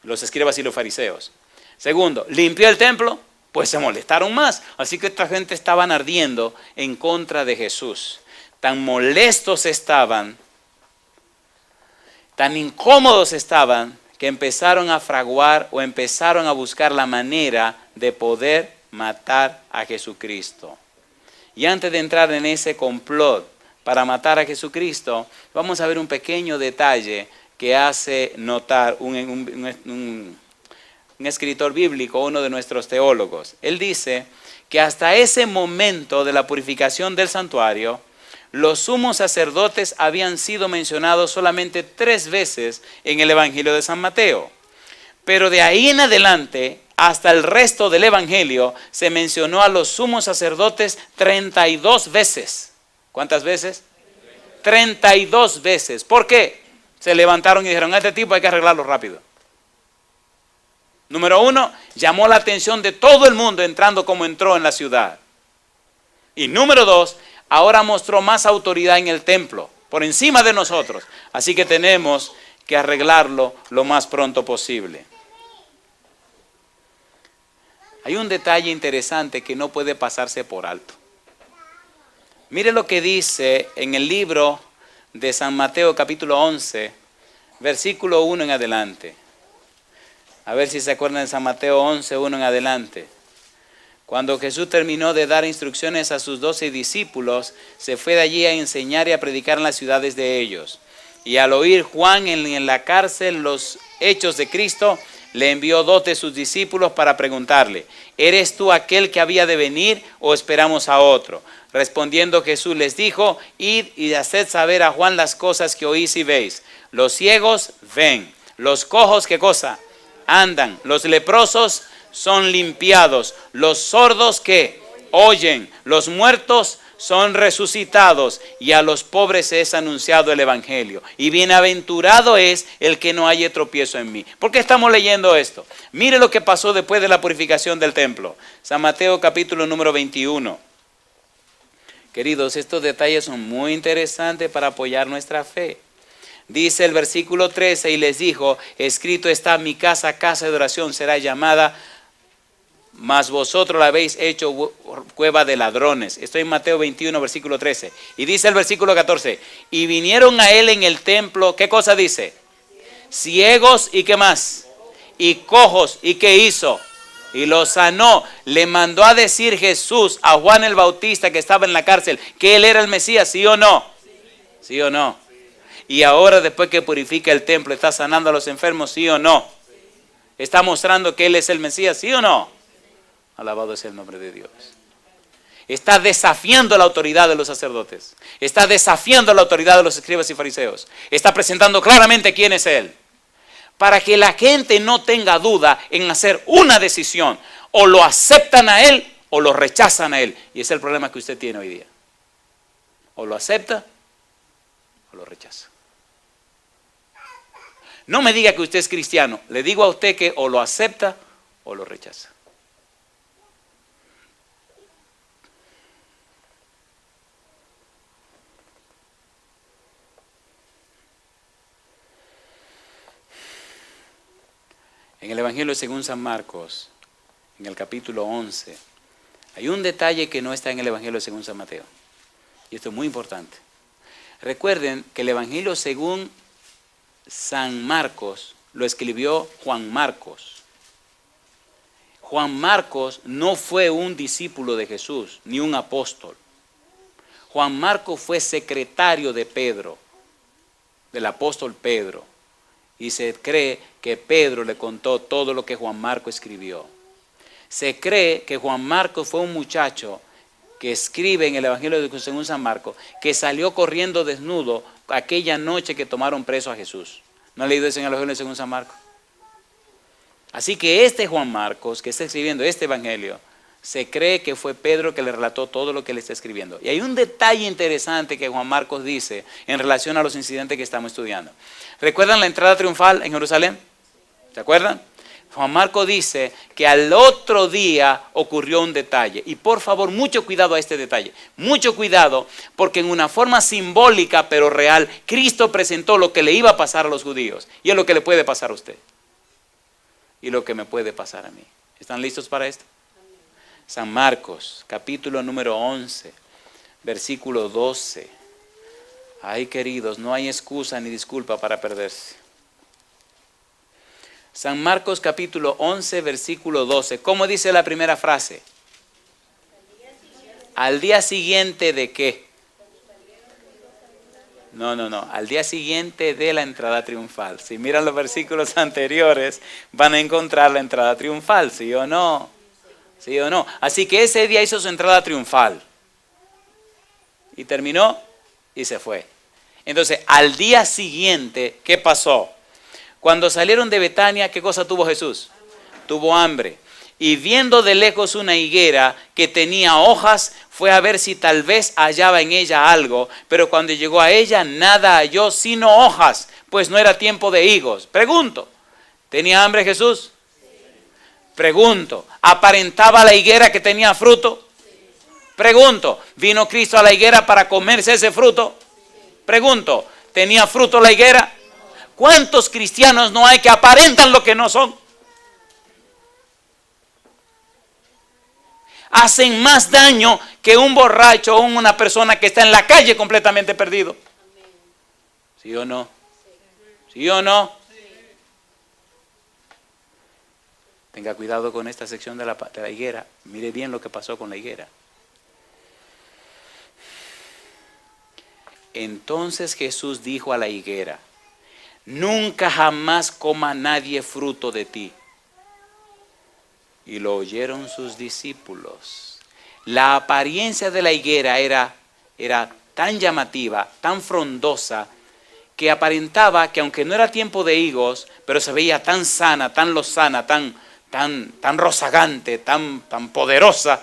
los escribas y los fariseos. Segundo, ¿limpió el templo? Pues se molestaron más. Así que esta gente estaban ardiendo en contra de Jesús. Tan molestos estaban, tan incómodos estaban, que empezaron a fraguar o empezaron a buscar la manera de poder matar a Jesucristo. Y antes de entrar en ese complot para matar a Jesucristo, vamos a ver un pequeño detalle que hace notar un escritor bíblico, uno de nuestros teólogos. Él dice que hasta ese momento de la purificación del santuario, los sumos sacerdotes habían sido mencionados solamente 3 veces en el Evangelio de San Mateo. Pero de ahí en adelante, hasta el resto del Evangelio, se mencionó a los sumos sacerdotes 32 veces. ¿Cuántas veces? 32 veces. ¿Por qué? Se levantaron y dijeron, a este tipo hay que arreglarlo rápido. Número 1, llamó la atención de todo el mundo entrando como entró en la ciudad. Y número 2, ahora mostró más autoridad en el templo, por encima de nosotros. Así que tenemos que arreglarlo lo más pronto posible. Hay un detalle interesante que no puede pasarse por alto. Mire lo que dice en el libro de San Mateo capítulo 11, versículo 1 en adelante. A ver si se acuerdan de San Mateo 11, 1 en adelante. Cuando Jesús terminó de dar instrucciones a sus 12 discípulos, se fue de allí a enseñar y a predicar en las ciudades de ellos. Y al oír Juan en la cárcel los hechos de Cristo, le envió 2 de sus discípulos para preguntarle: ¿eres tú aquel que había de venir o esperamos a otro? Respondiendo Jesús les dijo: id y haced saber a Juan las cosas que oís y veis. Los ciegos ven, los cojos, ¿qué cosa? Andan, los leprosos son limpiados, los sordos que oyen, los muertos son resucitados, y a los pobres es anunciado el evangelio. Y bienaventurado es el que no haya tropiezo en mí. ¿Por qué estamos leyendo esto? Mire lo que pasó después de la purificación del templo. San Mateo capítulo número 21. Queridos, estos detalles son muy interesantes para apoyar nuestra fe. Dice el versículo 13: y les dijo: escrito está, mi casa, casa de oración será llamada, mas vosotros la habéis hecho cueva de ladrones. Estoy en Mateo 21, versículo 13. Y dice el versículo 14: y vinieron a él en el templo, ¿qué cosa dice? Ciegos y ¿qué más? Y cojos, ¿y qué hizo? Y los sanó. Le mandó a decir Jesús a Juan el Bautista, que estaba en la cárcel, que él era el Mesías, ¿sí o no? ¿Sí o no? Y ahora, después que purifica el templo, ¿está sanando a los enfermos, sí o no? ¿Está mostrando que él es el Mesías, sí o no? Alabado sea el nombre de Dios. Está desafiando la autoridad de los sacerdotes. Está desafiando la autoridad de los escribas y fariseos. Está presentando claramente quién es él. Para que la gente no tenga duda en hacer una decisión. O lo aceptan a él o lo rechazan a él. Y ese es el problema que usted tiene hoy día. O lo acepta o lo rechaza. No me diga que usted es cristiano. Le digo a usted que o lo acepta o lo rechaza. En el Evangelio según San Marcos, en el capítulo 11, hay un detalle que no está en el Evangelio según San Mateo. Y esto es muy importante. Recuerden que el Evangelio según San Marcos lo escribió Juan Marcos. Juan Marcos no fue un discípulo de Jesús, ni un apóstol. Juan Marcos fue secretario de Pedro, del apóstol Pedro. Y se cree que Pedro le contó todo lo que Juan Marcos escribió. Se cree que Juan Marcos fue un muchacho que escribe en el Evangelio según San Marcos, que salió corriendo desnudo aquella noche que tomaron preso a Jesús. ¿No han leído eso en el Evangelio según San Marcos? Así que este Juan Marcos, que está escribiendo este Evangelio, se cree que fue Pedro que le relató todo lo que le está escribiendo. Y hay un detalle interesante que Juan Marcos dice en relación a los incidentes que estamos estudiando. ¿Recuerdan la entrada triunfal en Jerusalén? ¿Se acuerdan? Juan Marcos dice que al otro día ocurrió un detalle. Y por favor, mucho cuidado a este detalle. Mucho cuidado, porque en una forma simbólica pero real, Cristo presentó lo que le iba a pasar a los judíos. Y es lo que le puede pasar a usted. Y lo que me puede pasar a mí. ¿Están listos para esto? San Marcos, capítulo número 11, versículo 12. Ay, queridos, no hay excusa ni disculpa para perderse. San Marcos, capítulo 11, versículo 12. ¿Cómo dice la primera frase? ¿Al día siguiente de qué? No. Al día siguiente de la entrada triunfal. Si miran los versículos anteriores, van a encontrar la entrada triunfal, ¿sí o no? ¿Sí o no? Así que ese día hizo su entrada triunfal. Y terminó y se fue. Entonces, al día siguiente, ¿qué pasó? Cuando salieron de Betania, ¿qué cosa tuvo Jesús? Tuvo hambre. Y viendo de lejos una higuera que tenía hojas, fue a ver si tal vez hallaba en ella algo. Pero cuando llegó a ella, nada halló sino hojas, pues no era tiempo de higos. Pregunto, ¿tenía hambre Jesús? Pregunto, ¿aparentaba la higuera que tenía fruto? Pregunto, ¿vino Cristo a la higuera para comerse ese fruto? Pregunto, ¿tenía fruto la higuera? ¿Cuántos cristianos no hay que aparentan lo que no son? Hacen más daño que un borracho o una persona que está en la calle completamente perdido. ¿Sí o no? ¿Sí o no? Tenga cuidado con esta sección de la higuera. Mire bien lo que pasó con la higuera. Entonces Jesús dijo a la higuera: nunca jamás coma nadie fruto de ti. y lo oyeron sus discípulos. La apariencia de la higuera era tan llamativa, tan frondosa, que aparentaba que aunque no era tiempo de higos, pero se veía tan sana, tan lozana, tan rozagante, tan poderosa,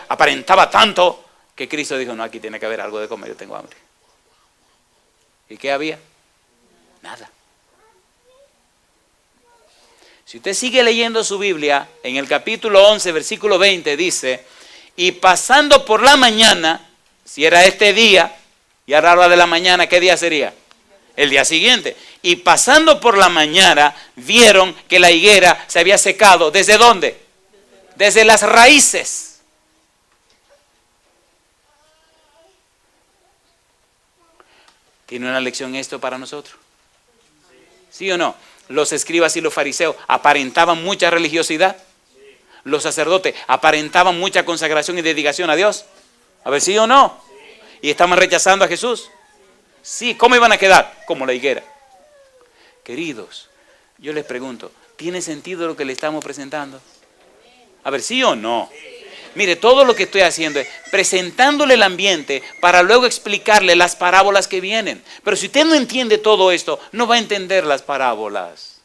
aparentaba tanto, que Cristo dijo, no, aquí tiene que haber algo de comer, yo tengo hambre. ¿Y qué había? Nada. Si usted sigue leyendo su Biblia, en el capítulo 11, versículo 20, dice, y pasando por la mañana, si era este día, y ahora habla de la mañana, ¿qué día sería? El día siguiente. Y pasando por la mañana, vieron que la higuera se había secado. ¿Desde dónde? Desde las raíces. ¿Tiene una lección esto para nosotros? ¿Sí o no? Los escribas y los fariseos aparentaban mucha religiosidad. Los sacerdotes aparentaban mucha consagración y dedicación a Dios. A ver, ¿sí o no? Y estaban rechazando a Jesús. Sí, ¿cómo iban a quedar? Como la higuera. Queridos, yo les pregunto, ¿tiene sentido lo que le estamos presentando? A ver, ¿sí o no? Mire, todo lo que estoy haciendo es presentándole el ambiente para luego explicarle las parábolas que vienen. Pero si usted no entiende todo esto, no va a entender las parábolas.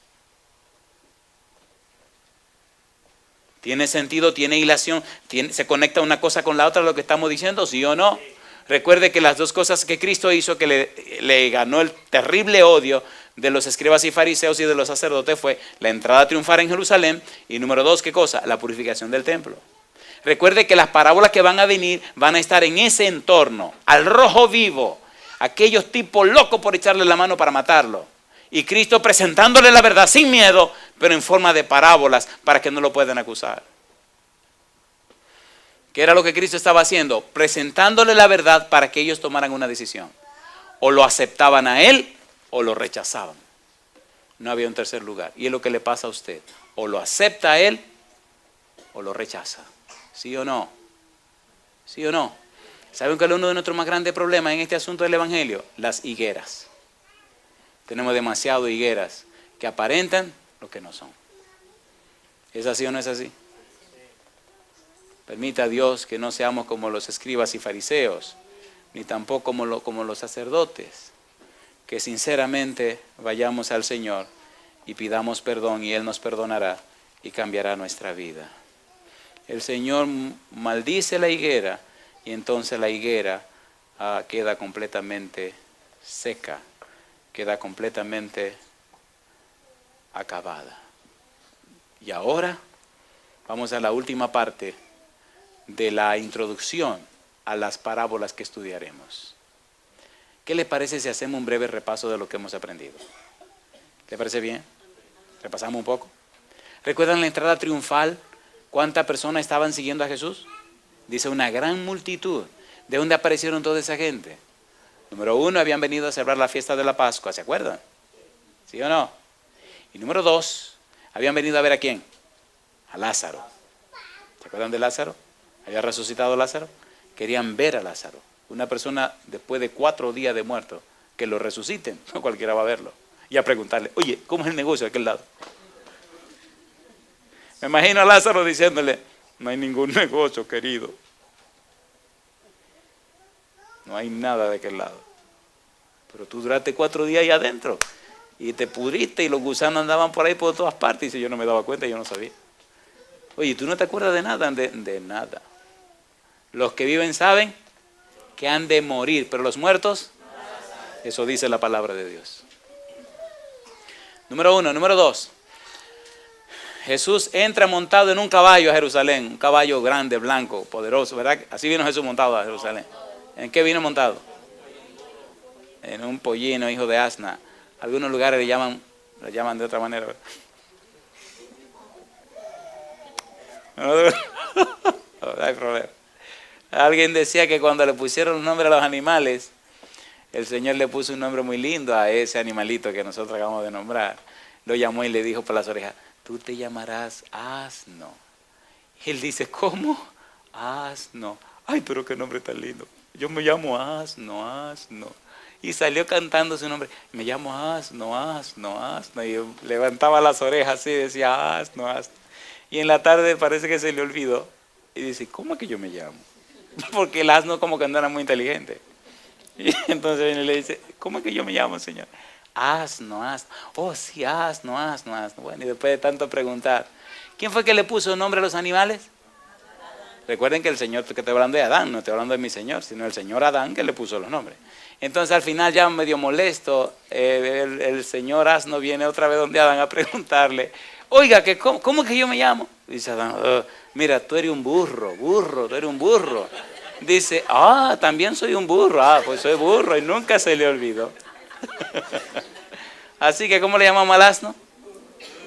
¿Tiene sentido? ¿Tiene hilación? ¿Se conecta una cosa con la otra lo que estamos diciendo? ¿Sí o no? Recuerde que las dos cosas que Cristo hizo que le ganó el terrible odio de los escribas y fariseos y de los sacerdotes fue la entrada triunfal en Jerusalén y número 2, ¿qué cosa? La purificación del templo. Recuerde que las parábolas que van a venir van a estar en ese entorno, al rojo vivo, aquellos tipos locos por echarle la mano para matarlo. Y Cristo presentándole la verdad sin miedo, pero en forma de parábolas para que no lo puedan acusar. ¿Qué era lo que Cristo estaba haciendo? Presentándole la verdad para que ellos tomaran una decisión. O lo aceptaban a Él o lo rechazaban. No había un tercer lugar. Y es lo que le pasa a usted. O lo acepta a Él o lo rechaza. ¿Sí o no? ¿Sí o no? ¿Saben cuál es uno de nuestros más grandes problemas en este asunto del Evangelio? Las higueras. Tenemos demasiadas higueras que aparentan lo que no son. ¿Es así o no es así? Permita a Dios que no seamos como los escribas y fariseos, ni tampoco como los sacerdotes, que sinceramente vayamos al Señor y pidamos perdón y Él nos perdonará y cambiará nuestra vida. El Señor maldice la higuera y entonces la higuera queda completamente seca, queda completamente acabada. Y ahora vamos a la última parte de la introducción a las parábolas que estudiaremos. ¿Qué le parece si hacemos un breve repaso de lo que hemos aprendido? ¿Le parece bien? ¿Repasamos un poco? ¿Recuerdan la entrada triunfal? ¿Cuántas personas estaban siguiendo a Jesús? Dice una gran multitud. ¿De dónde aparecieron toda esa gente? Número 1, habían venido a celebrar la fiesta de la Pascua, ¿se acuerdan? ¿Sí o no? Y número 2, habían venido a ver ¿a quién? A Lázaro. ¿Se acuerdan de Lázaro? Había resucitado Lázaro. Querían ver a Lázaro. Una persona después de 4 días de muerto, que lo resuciten, no cualquiera va a verlo. Y a preguntarle, oye, ¿cómo es el negocio de aquel lado? Me imagino a Lázaro diciéndole, no hay ningún negocio, querido. No hay nada de aquel lado. Pero tú duraste 4 días ahí adentro y te pudriste y los gusanos andaban por ahí por todas partes. Y dice, yo no me daba cuenta, yo no sabía. Oye, ¿tú no te acuerdas de nada? De nada. Los que viven saben que han de morir, pero los muertos, eso dice la palabra de Dios. Número 1. Número 2. Jesús entra montado en un caballo a Jerusalén, un caballo grande, blanco, poderoso, ¿verdad? Así vino Jesús montado a Jerusalén. ¿En qué vino montado? En un pollino, hijo de asna. Algunos lugares le llaman de otra manera, ¿verdad? No hay problema. Alguien decía que cuando le pusieron un nombre a los animales, el Señor le puso un nombre muy lindo a ese animalito que nosotros acabamos de nombrar. Lo llamó y le dijo por las orejas, tú te llamarás asno. Y él dice, ¿cómo? Asno. Ay, pero qué nombre tan lindo. Yo me llamo asno, asno. Y salió cantando su nombre. Me llamo asno, asno, asno. Y levantaba las orejas así y decía asno, asno. Y en la tarde parece que se le olvidó. Y dice, ¿cómo es que yo me llamo? Porque el asno como que no era muy inteligente. Y entonces viene y le dice, ¿cómo es que yo me llamo, Señor? Asno, asno. Oh, sí, asno, asno, asno. Bueno, y después de tanto preguntar, ¿quién fue que le puso nombre a los animales? Recuerden que el Señor, que estoy hablando de Adán, no estoy hablando de mi Señor, sino el Señor Adán que le puso los nombres. Entonces al final ya medio molesto, el señor asno viene otra vez donde Adán a preguntarle, oiga, ¿cómo es que yo me llamo? Dice Adán, mira, tú eres un burro, tú eres un burro. Dice, también soy un burro, pues soy burro y nunca se le olvidó. Así que, ¿cómo le llamamos al asno?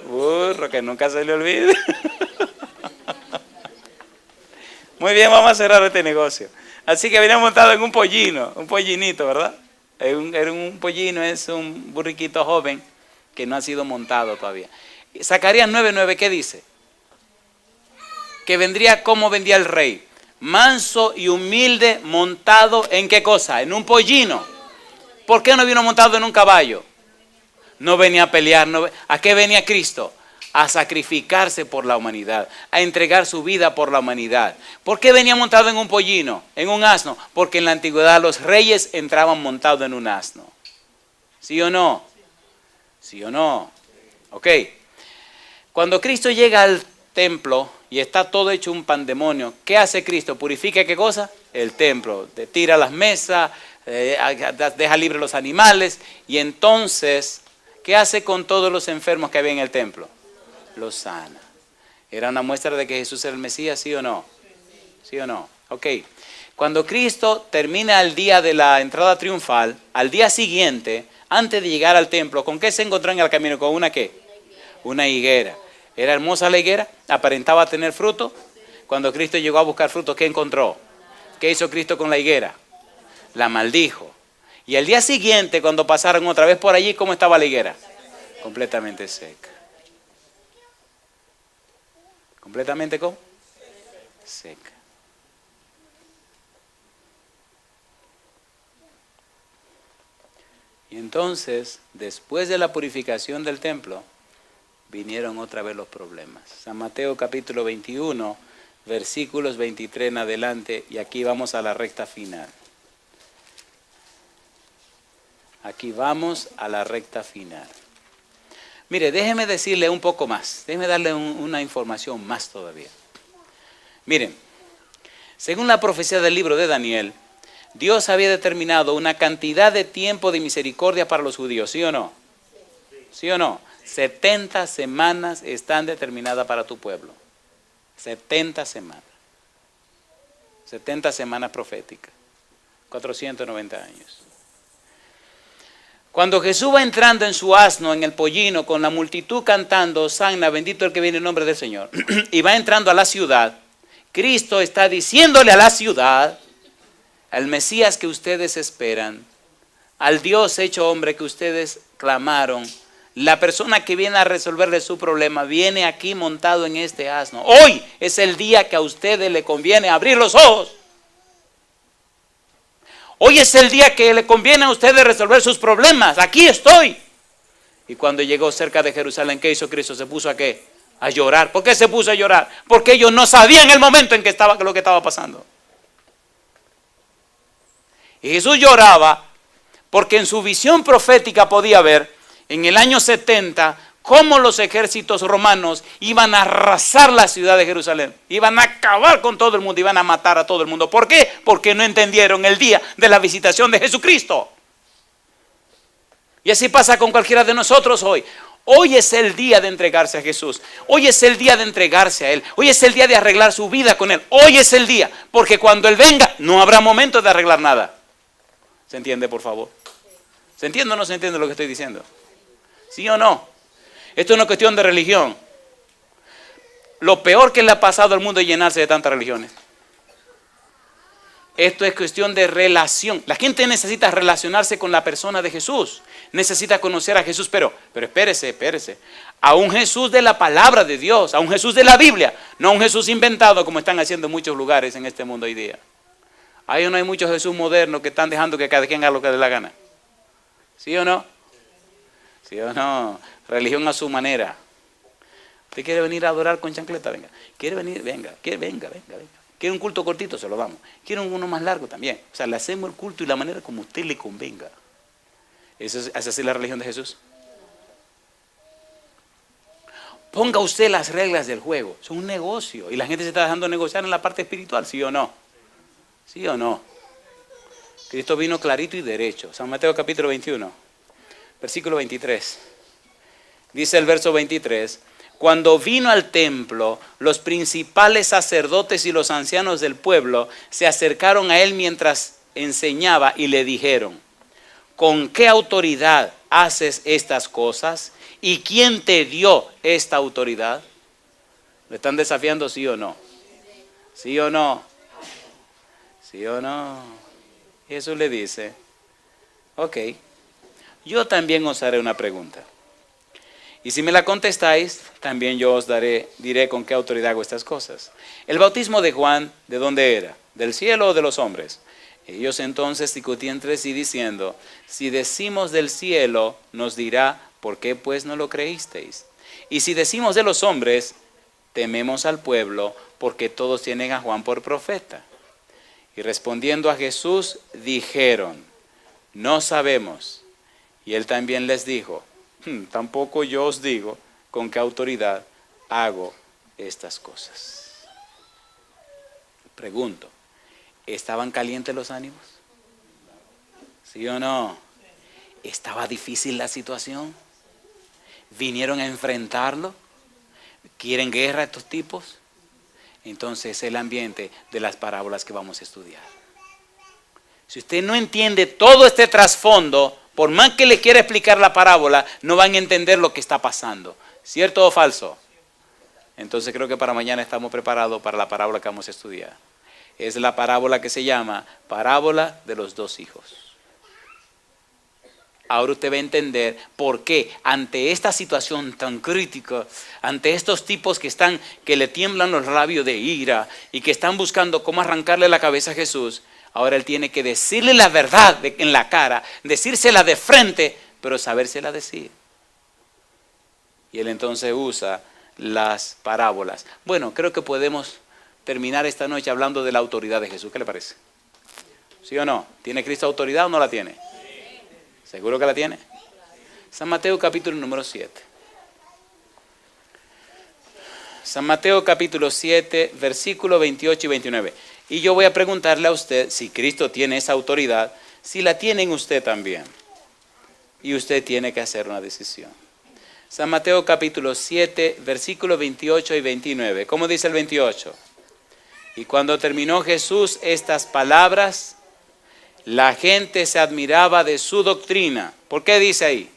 Burro, que nunca se le olvide. Muy bien, vamos a cerrar este negocio. Así que venía montado en un pollinito, ¿verdad? Un pollino es un burriquito joven que no ha sido montado todavía. Zacarías 9:9, ¿qué dice? Que vendría como vendría el rey. Manso y humilde, montado ¿en qué cosa? En un pollino. ¿Por qué no vino montado en un caballo? No venía a pelear. ¿A qué venía Cristo? A sacrificarse por la humanidad, a entregar su vida por la humanidad. ¿Por qué venía montado en un pollino, en un asno? Porque en la antigüedad los reyes entraban montados en un asno. ¿Sí o no? ¿Sí o no? Ok. Cuando Cristo llega al templo y está todo hecho un pandemonio, ¿qué hace Cristo? ¿Purifica qué cosa? El templo. Tira las mesas, deja libre los animales y entonces, ¿qué hace con todos los enfermos que había en el templo? Los sana. ¿Era una muestra de que Jesús era el Mesías, sí o no? ¿Sí o no? Ok. Cuando Cristo termina el día de la entrada triunfal, al día siguiente, antes de llegar al templo, ¿con qué se encontró en el camino? ¿Con una qué? Una higuera. ¿Era hermosa la higuera? ¿Aparentaba tener fruto? Cuando Cristo llegó a buscar fruto, ¿qué encontró? ¿Qué hizo Cristo con la higuera? La maldijo. Y al día siguiente, cuando pasaron otra vez por allí, ¿cómo estaba la higuera? Completamente seca. ¿Completamente cómo? Seca. Y entonces, después de la purificación del templo, vinieron otra vez los problemas. San Mateo capítulo 21, versículos 23 en adelante, y aquí vamos a la recta final. Aquí vamos a la recta final. Mire, déjeme decirle un poco más, déjeme darle una información más todavía. Miren, según la profecía del libro de Daniel, Dios había determinado una cantidad de tiempo de misericordia para los judíos, ¿sí o no? ¿Sí o no? 70 semanas están determinadas para tu pueblo. 70 semanas. 70 semanas proféticas. 490 años. Cuando Jesús va entrando en su asno, en el pollino, con la multitud cantando, Hosanna, bendito el que viene en nombre del Señor, y va entrando a la ciudad, Cristo está diciéndole a la ciudad, al Mesías que ustedes esperan, al Dios hecho hombre que ustedes clamaron, la persona que viene a resolverle su problema, viene aquí montado en este asno. Hoy es el día que a ustedes le conviene abrir los ojos. Hoy es el día que le conviene a ustedes resolver sus problemas. Aquí estoy. Y cuando llegó cerca de Jerusalén, ¿qué hizo Cristo? ¿Se puso a qué? A llorar. ¿Por qué se puso a llorar? Porque ellos no sabían el momento en que estaba lo que estaba pasando. Y Jesús lloraba porque en su visión profética podía ver en el año 70 cómo los ejércitos romanos iban a arrasar la ciudad de Jerusalén, iban a acabar con todo el mundo, iban a matar a todo el mundo. ¿Por qué? Porque no entendieron el día de la visitación de Jesucristo. Y así pasa con cualquiera de nosotros hoy. Hoy es el día de entregarse a Jesús. Hoy es el día de entregarse a Él. Hoy es el día de arreglar su vida con Él. Hoy es el día, porque cuando Él venga no habrá momento de arreglar nada. ¿Se entiende, por favor? ¿Se entiende o no se entiende lo que estoy diciendo? ¿Sí o no? Esto es una cuestión de religión. Lo peor que le ha pasado al mundo es llenarse de tantas religiones. Esto es cuestión de relación. La gente necesita relacionarse con la persona de Jesús. Necesita conocer a Jesús, pero espérese. A un Jesús de la palabra de Dios, a un Jesús de la Biblia, no a un Jesús inventado como están haciendo en muchos lugares en este mundo hoy día. Ahí no hay muchos Jesús modernos que están dejando que cada quien haga lo que le dé la gana. ¿Sí o no? ¿Sí o no? Religión a su manera. ¿Usted quiere venir a adorar con chancleta? Venga. ¿Quiere venir? Venga. Venga. ¿Quiere un culto cortito? Se lo damos. ¿Quiere uno más largo? También. O sea, le hacemos el culto y la manera como a usted le convenga. ¿Es así la religión de Jesús? Ponga usted las reglas del juego. Es un negocio. Y la gente se está dejando negociar en la parte espiritual, ¿sí o no? ¿Sí o no? Cristo vino clarito y derecho. San Mateo capítulo 21, versículo 23. Dice el verso 23. Cuando vino al templo, los principales sacerdotes y los ancianos del pueblo se acercaron a él mientras enseñaba y le dijeron: ¿con qué autoridad haces estas cosas? ¿Y quién te dio esta autoridad? ¿Le están desafiando, sí o no? ¿Sí o no? ¿Sí o no? Jesús le dice: ok, yo también os haré una pregunta. Y si me la contestáis, también yo os diré con qué autoridad hago estas cosas. El bautismo de Juan, ¿de dónde era? ¿Del cielo o de los hombres? Ellos entonces discutían entre sí diciendo: si decimos del cielo, nos dirá, ¿por qué pues no lo creísteis? Y si decimos de los hombres, tememos al pueblo, porque todos tienen a Juan por profeta. Y respondiendo a Jesús, dijeron: no sabemos. Y él también les dijo: tampoco yo os digo con qué autoridad hago estas cosas. Pregunto, ¿estaban calientes los ánimos? ¿Sí o no? ¿Estaba difícil la situación? ¿Vinieron a enfrentarlo? ¿Quieren guerra estos tipos? Entonces es el ambiente de las parábolas que vamos a estudiar. Si usted no entiende todo este trasfondo, por más que le quiera explicar la parábola, no van a entender lo que está pasando. ¿Cierto o falso? Entonces creo que para mañana estamos preparados para la parábola que vamos a estudiar. Es la parábola que se llama parábola de los dos hijos. Ahora usted va a entender por qué ante esta situación tan crítica, ante estos tipos que le tiemblan los labios de ira y que están buscando cómo arrancarle la cabeza a Jesús, ahora él tiene que decirle la verdad en la cara, decírsela de frente, pero sabérsela decir. Y él entonces usa las parábolas. Bueno, creo que podemos terminar esta noche hablando de la autoridad de Jesús. ¿Qué le parece? ¿Sí o no? ¿Tiene Cristo autoridad o no la tiene? ¿Seguro que la tiene? San Mateo capítulo número 7. San Mateo capítulo 7, versículo 28 y 29. Y yo voy a preguntarle a usted si Cristo tiene esa autoridad, si la tiene en usted también. Y usted tiene que hacer una decisión. San Mateo capítulo 7, versículo 28 y 29. ¿Cómo dice el 28? Y cuando terminó Jesús estas palabras, la gente se admiraba de su doctrina. ¿Por qué dice ahí?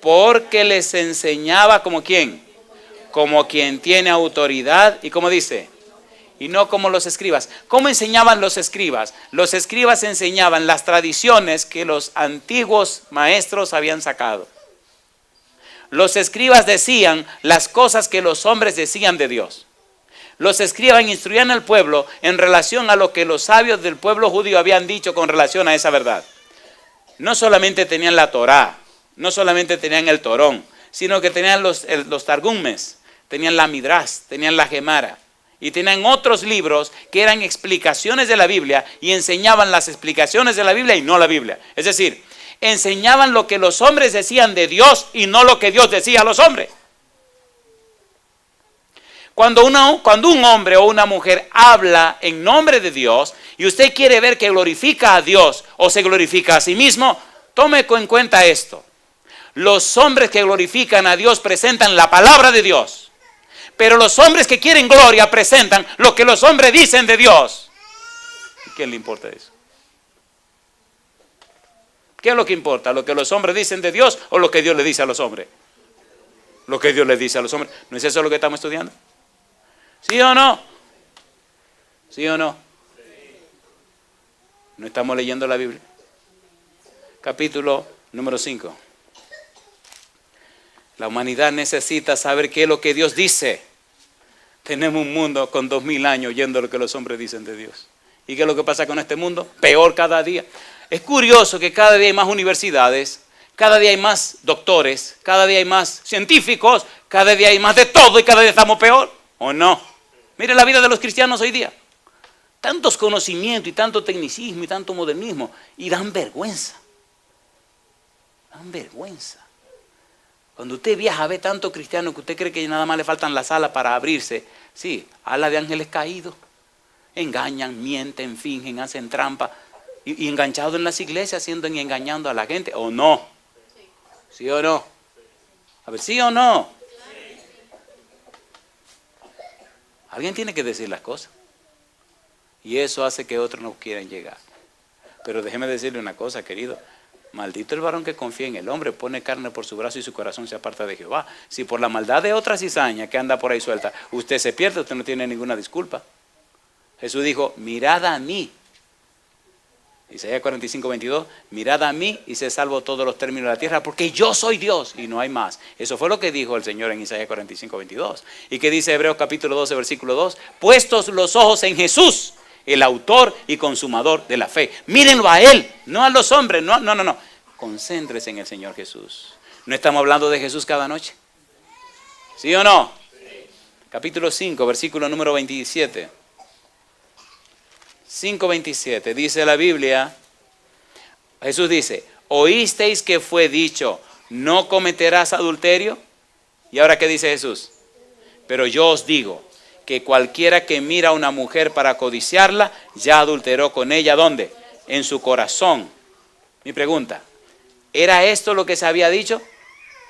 Porque les enseñaba como quién. Como quien tiene autoridad. ¿Y cómo dice? Y no como los escribas. ¿Cómo enseñaban los escribas? Los escribas enseñaban las tradiciones que los antiguos maestros habían sacado. Los escribas decían las cosas que los hombres decían de Dios. Los escribas instruían al pueblo en relación a lo que los sabios del pueblo judío habían dicho con relación a esa verdad. No solamente tenían la Torá, no solamente tenían el Torón, sino que tenían los Targumes, tenían la Midrash, tenían la Gemara y tenían otros libros que eran explicaciones de la Biblia y enseñaban las explicaciones de la Biblia y no la Biblia. Es decir, enseñaban lo que los hombres decían de Dios y no lo que Dios decía a los hombres. Cuando un hombre o una mujer habla en nombre de Dios y usted quiere ver que glorifica a Dios o se glorifica a sí mismo, tome en cuenta esto. Los hombres que glorifican a Dios presentan la palabra de Dios, pero los hombres que quieren gloria presentan lo que los hombres dicen de Dios. ¿Y qué le importa eso? ¿Qué es lo que importa? ¿Lo que los hombres dicen de Dios o lo que Dios le dice a los hombres? Lo que Dios le dice a los hombres. ¿No es eso lo que estamos estudiando? ¿Sí o no? ¿Sí o no? ¿No estamos leyendo la Biblia? Capítulo número 5. La humanidad necesita saber qué es lo que Dios dice. Tenemos un mundo con 2000 años oyendo lo que los hombres dicen de Dios. ¿Y qué es lo que pasa con este mundo? Peor cada día. Es curioso que cada día hay más universidades, Cada día hay más doctores, cada día hay más científicos, cada día hay más de todo y cada día estamos peor, ¿o no? Mire la vida de los cristianos hoy día. Tantos conocimientos y tanto tecnicismo y tanto modernismo y dan vergüenza. Dan vergüenza. Cuando usted viaja ve tanto cristiano que usted cree que nada más le faltan las alas para abrirse. Sí, alas de ángeles caídos. Engañan, mienten, fingen, hacen trampa. Y enganchados en las iglesias haciendo y engañando a la gente. ¿O no? ¿Sí o no? A ver, ¿sí o no? Alguien tiene que decir las cosas. Y eso hace que otros no quieran llegar. Pero déjeme decirle una cosa, querido. Maldito el varón que confía en el hombre, pone carne por su brazo y su corazón se aparta de Jehová. Si por la maldad de otra cizaña que anda por ahí suelta, usted se pierde, usted no tiene ninguna disculpa. Jesús dijo, mirad a mí. Isaías 45:22, mirad a mí y se salvo todos los términos de la tierra, porque yo soy Dios y no hay más. Eso fue lo que dijo el Señor en Isaías 45:22. ¿Y qué dice Hebreos capítulo 12, versículo 2? Puestos los ojos en Jesús, el autor y consumador de la fe. Mírenlo a Él, no a los hombres, no. Concéntrese en el Señor Jesús. ¿No estamos hablando de Jesús cada noche? ¿Sí o no? Sí. Capítulo 5, versículo número 27. 5:27, dice la Biblia, Jesús dice, oísteis que fue dicho, no cometerás adulterio. ¿Y ahora qué dice Jesús? Pero yo os digo, que cualquiera que mira a una mujer para codiciarla, ya adulteró con ella, ¿dónde? En su corazón. Mi pregunta, ¿era esto lo que se había dicho?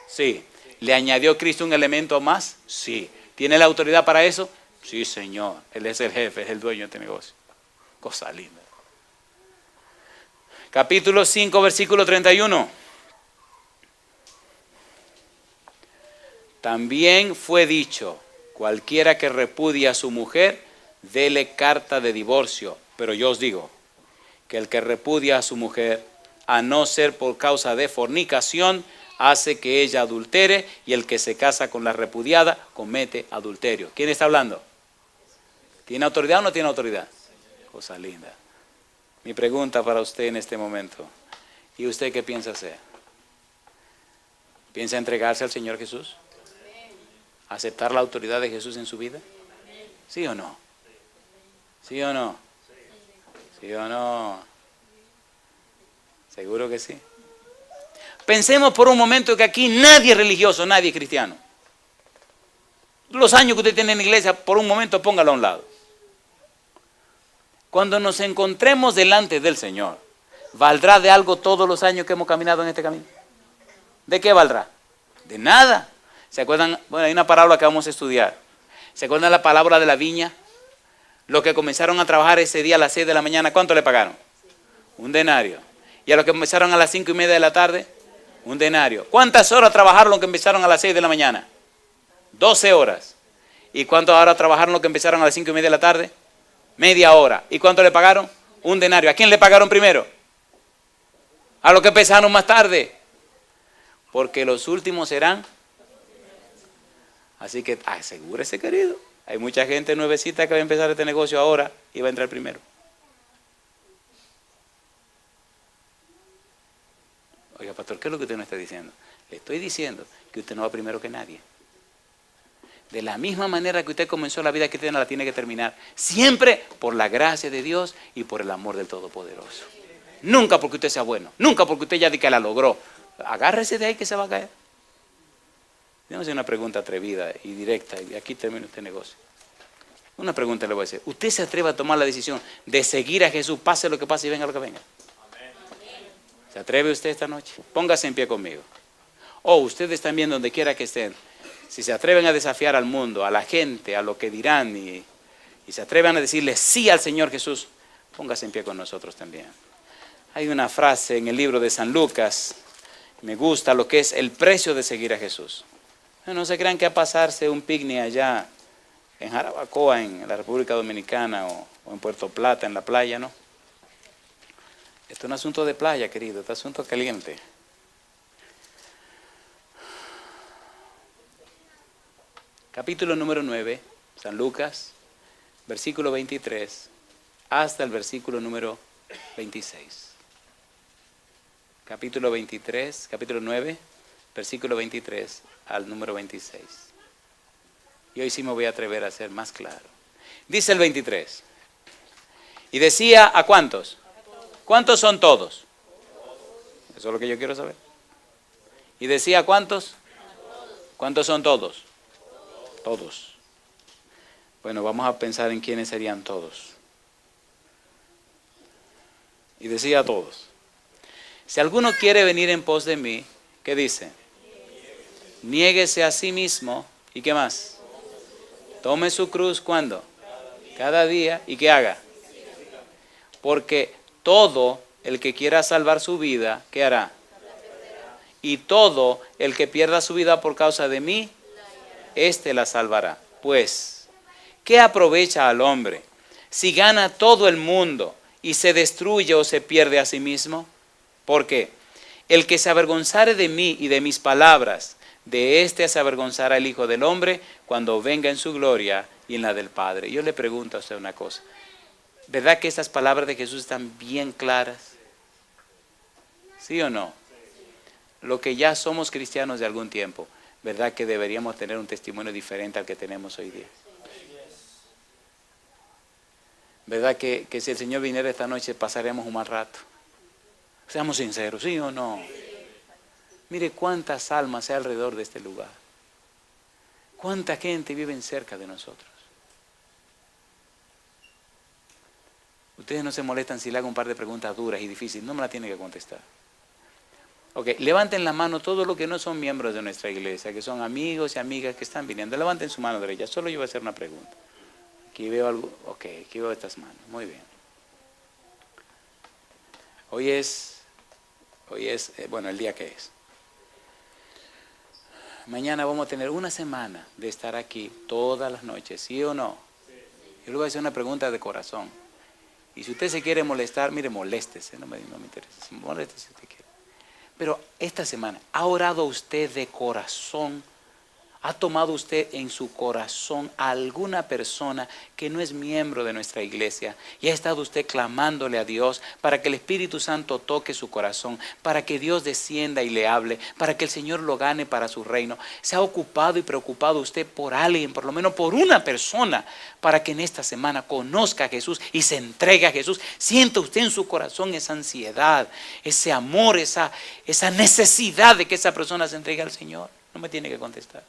Sí. ¿Le añadió Cristo un elemento más? Sí. ¿Tiene la autoridad para eso? Sí, Señor. Él es el jefe, es el dueño de este negocio. Cosa linda. Capítulo 5, versículo 31. También fue dicho, cualquiera que repudia a su mujer, dele carta de divorcio. Pero yo os digo, que el que repudia a su mujer, a no ser por causa de fornicación, hace que ella adultere, y el que se casa con la repudiada, comete adulterio. ¿Quién está hablando? ¿Tiene autoridad o no tiene autoridad? Cosa linda. Mi pregunta para usted en este momento, ¿y usted qué piensa hacer? ¿Piensa entregarse al Señor Jesús? ¿Aceptar la autoridad de Jesús en su vida? ¿Sí o no? ¿Sí o no? ¿Sí o no? Seguro que sí. Pensemos por un momento que aquí nadie es religioso, nadie es cristiano. Los años que usted tiene en la iglesia, por un momento póngalo a un lado. Cuando nos encontremos delante del Señor, ¿valdrá de algo todos los años que hemos caminado en este camino? ¿De qué valdrá? De nada. ¿Se acuerdan? Bueno, hay una parábola que vamos a estudiar. ¿Se acuerdan la parábola de la viña? Los que comenzaron a trabajar ese día a las 6 de la mañana, ¿cuánto le pagaron? Un denario. ¿Y a los que comenzaron a las 5:30 de la tarde? Un denario. ¿Cuántas horas trabajaron los que empezaron a las 6 de la mañana? 12 horas. ¿Y cuántas horas trabajaron los que empezaron a las 5:30 de la tarde? Media hora. ¿Y cuánto le pagaron? Un denario. ¿A quién le pagaron primero? A los que empezaron más tarde. Porque los últimos serán. Así que asegúrese, querido. Hay mucha gente nuevecita que va a empezar este negocio ahora y va a entrar primero. Oiga, pastor, ¿qué es lo que usted no está diciendo? Le estoy diciendo que usted no va primero que nadie. De la misma manera que usted comenzó la vida cristiana, la tiene que terminar. Siempre por la gracia de Dios y por el amor del Todopoderoso. Nunca porque usted sea bueno. Nunca porque usted ya di que la logró. Agárrese de ahí que se va a caer. Déjame hacer una pregunta atrevida y directa. Y aquí termina este negocio. Una pregunta le voy a hacer. ¿Usted se atreve a tomar la decisión de seguir a Jesús, pase lo que pase y venga lo que venga? ¿Se atreve usted esta noche? Póngase en pie conmigo. O ustedes también, donde quiera que estén, si se atreven a desafiar al mundo, a la gente, a lo que dirán y se atreven a decirle sí al Señor Jesús, póngase en pie con nosotros también. Hay una frase en el libro de San Lucas, me gusta lo que es el precio de seguir a Jesús. No se crean que a pasarse un picnic allá en Jarabacoa, en la República Dominicana o en Puerto Plata, en la playa, no. Esto es un asunto de playa, querido, este es un asunto caliente. Capítulo número 9, San Lucas, versículo 23, hasta el versículo número 26. capítulo 23, capítulo 9, versículo 23 al número 26. Y hoy sí me voy a atrever a ser más claro. Dice el 23. Y decía, ¿a cuántos? ¿Cuántos son todos? Eso es lo que yo quiero saber. Y decía, ¿cuántos? ¿Cuántos son todos? Todos. Bueno, vamos a pensar en quiénes serían todos. Y decía a todos. Si alguno quiere venir en pos de mí, ¿qué dice? Niéguese a sí mismo. ¿Y qué más? Tome su cruz, ¿cuándo? Cada día. ¿Y qué haga? Porque todo el que quiera salvar su vida, ¿qué hará? Y todo el que pierda su vida por causa de mí, éste la salvará. Pues, ¿qué aprovecha al hombre si gana todo el mundo y se destruye o se pierde a sí mismo? Porque el que se avergonzare de mí y de mis palabras, de éste se avergonzará el Hijo del Hombre cuando venga en su gloria y en la del Padre. Yo le pregunto a usted una cosa. ¿Verdad que estas palabras de Jesús están bien claras? ¿Sí o no? Lo que ya somos cristianos de algún tiempo, ¿verdad que deberíamos tener un testimonio diferente al que tenemos hoy día? ¿Verdad que si el Señor viniera esta noche pasaremos un mal rato? Seamos sinceros, ¿sí o no? Mire cuántas almas hay alrededor de este lugar. Cuánta gente vive cerca de nosotros. Ustedes no se molestan si le hago un par de preguntas duras y difíciles, no me la tienen que contestar. Ok, levanten la mano todos los que no son miembros de nuestra iglesia, que son amigos y amigas que están viniendo. Levanten su mano derecha, solo yo voy a hacer una pregunta. Aquí veo algo, ok, aquí veo estas manos, muy bien. Hoy es, bueno, el día que es. Mañana vamos a tener una semana de estar aquí todas las noches, ¿sí o no? Yo le voy a hacer una pregunta de corazón. Y si usted se quiere molestar, mire, moléstese, no me interesa, moléstese si usted quiere. Pero esta semana, ¿ha orado usted de corazón? ¿Ha tomado usted en su corazón a alguna persona que no es miembro de nuestra iglesia y ha estado usted clamándole a Dios para que el Espíritu Santo toque su corazón, para que Dios descienda y le hable, para que el Señor lo gane para su reino? ¿Se ha ocupado y preocupado usted por alguien, por lo menos por una persona, para que en esta semana conozca a Jesús y se entregue a Jesús? ¿Siente usted en su corazón esa ansiedad, ese amor, esa necesidad de que esa persona se entregue al Señor? No me tiene que contestar.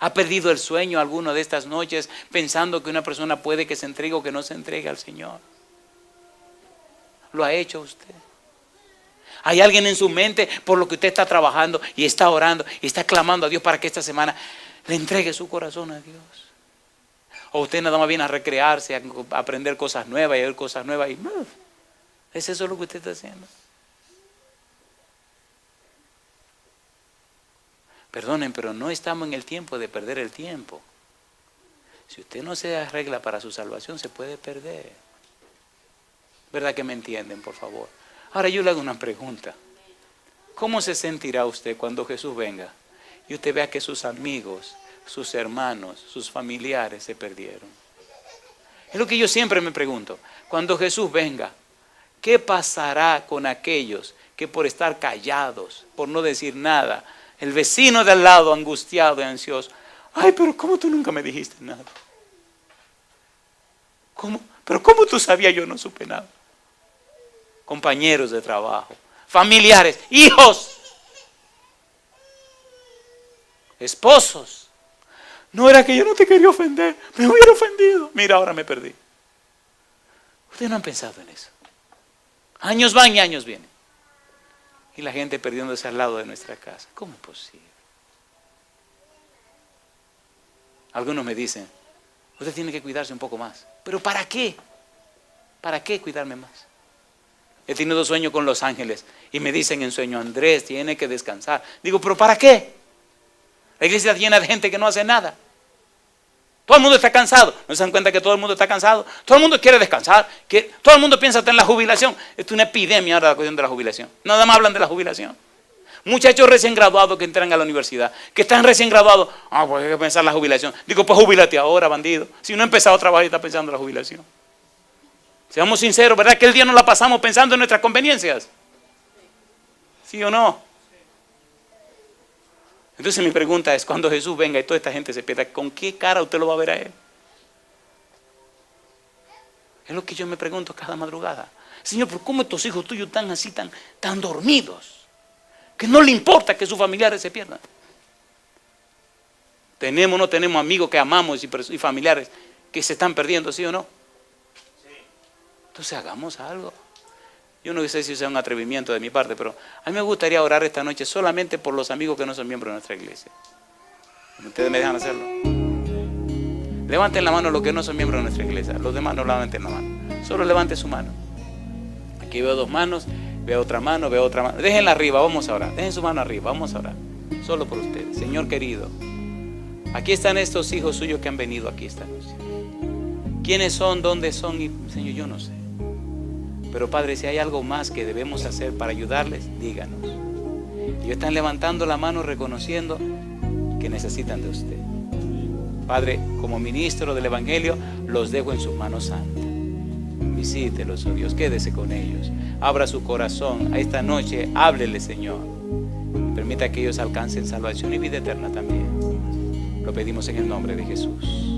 ¿Ha perdido el sueño alguno de estas noches pensando que una persona puede que se entregue o que no se entregue al Señor? ¿Lo ha hecho usted? ¿Hay alguien en su mente por lo que usted está trabajando y está orando y está clamando a Dios para que esta semana le entregue su corazón a Dios? ¿O usted nada más viene a recrearse, a aprender cosas nuevas y a ver cosas nuevas y no? ¿Es eso lo que usted está haciendo? Perdonen, pero no estamos en el tiempo de perder el tiempo. Si usted no se arregla para su salvación, se puede perder. ¿Verdad que me entienden, por favor? Ahora yo le hago una pregunta. ¿Cómo se sentirá usted cuando Jesús venga y usted vea que sus amigos, sus hermanos, sus familiares se perdieron? Es lo que yo siempre me pregunto. Cuando Jesús venga, ¿qué pasará con aquellos que por estar callados, por no decir nada, el vecino de al lado angustiado y ansioso? Ay, pero ¿cómo tú nunca me dijiste nada? ¿Cómo? ¿Pero cómo tú sabías? Yo no supe nada. Compañeros de trabajo, familiares, hijos, esposos. No era que yo no te quería ofender, me hubiera ofendido. Mira, ahora me perdí. Ustedes no han pensado en eso. Años van y años vienen. Y la gente perdiéndose al lado de nuestra casa. ¿Cómo es posible? Algunos me dicen, usted tiene que cuidarse un poco más. ¿Pero para qué? ¿Para qué cuidarme más? He tenido sueños con los ángeles y me dicen en sueño, Andrés, tiene que descansar. Digo, ¿pero para qué? La iglesia está llena de gente que no hace nada. Todo el mundo está cansado. ¿No se dan cuenta que todo el mundo está cansado? Todo el mundo quiere descansar. Todo el mundo piensa hasta en la jubilación. Esto es una epidemia ahora la cuestión de la jubilación. Nada más hablan de la jubilación. Muchachos recién graduados que entran a la universidad, que están recién graduados. Pues hay que pensar en la jubilación. Digo, pues jubílate ahora, bandido. Si no ha empezado a trabajar y está pensando en la jubilación. Seamos sinceros, ¿verdad? Que el día no la pasamos pensando en nuestras conveniencias. ¿Sí o no? Entonces mi pregunta es, cuando Jesús venga y toda esta gente se pierda, ¿con qué cara usted lo va a ver a Él? Es lo que yo me pregunto cada madrugada. Señor, ¿pero cómo estos hijos tuyos están así, tan dormidos? Que no le importa que sus familiares se pierdan. ¿Tenemos o no tenemos amigos que amamos y familiares que se están perdiendo, sí o no? Entonces hagamos algo. Yo no sé si sea un atrevimiento de mi parte, pero a mí me gustaría orar esta noche solamente por los amigos que no son miembros de nuestra iglesia. ¿Ustedes me dejan hacerlo? Levanten la mano los que no son miembros de nuestra iglesia. Los demás no levanten la mano. Solo levanten su mano. Aquí veo 2 manos, veo otra mano, veo otra mano. Déjenla arriba, vamos a orar. Dejen su mano arriba, vamos a orar. Solo por ustedes. Señor querido, aquí están estos hijos suyos que han venido aquí esta noche. ¿Quiénes son? ¿Dónde son? Señor, yo no sé. Pero Padre, si hay algo más que debemos hacer para ayudarles, díganos. Ellos están levantando la mano reconociendo que necesitan de usted. Padre, como ministro del Evangelio, los dejo en sus manos santas. Visítelos, oh Dios, quédese con ellos. Abra su corazón a esta noche, háblele, Señor. Permita que ellos alcancen salvación y vida eterna también. Lo pedimos en el nombre de Jesús.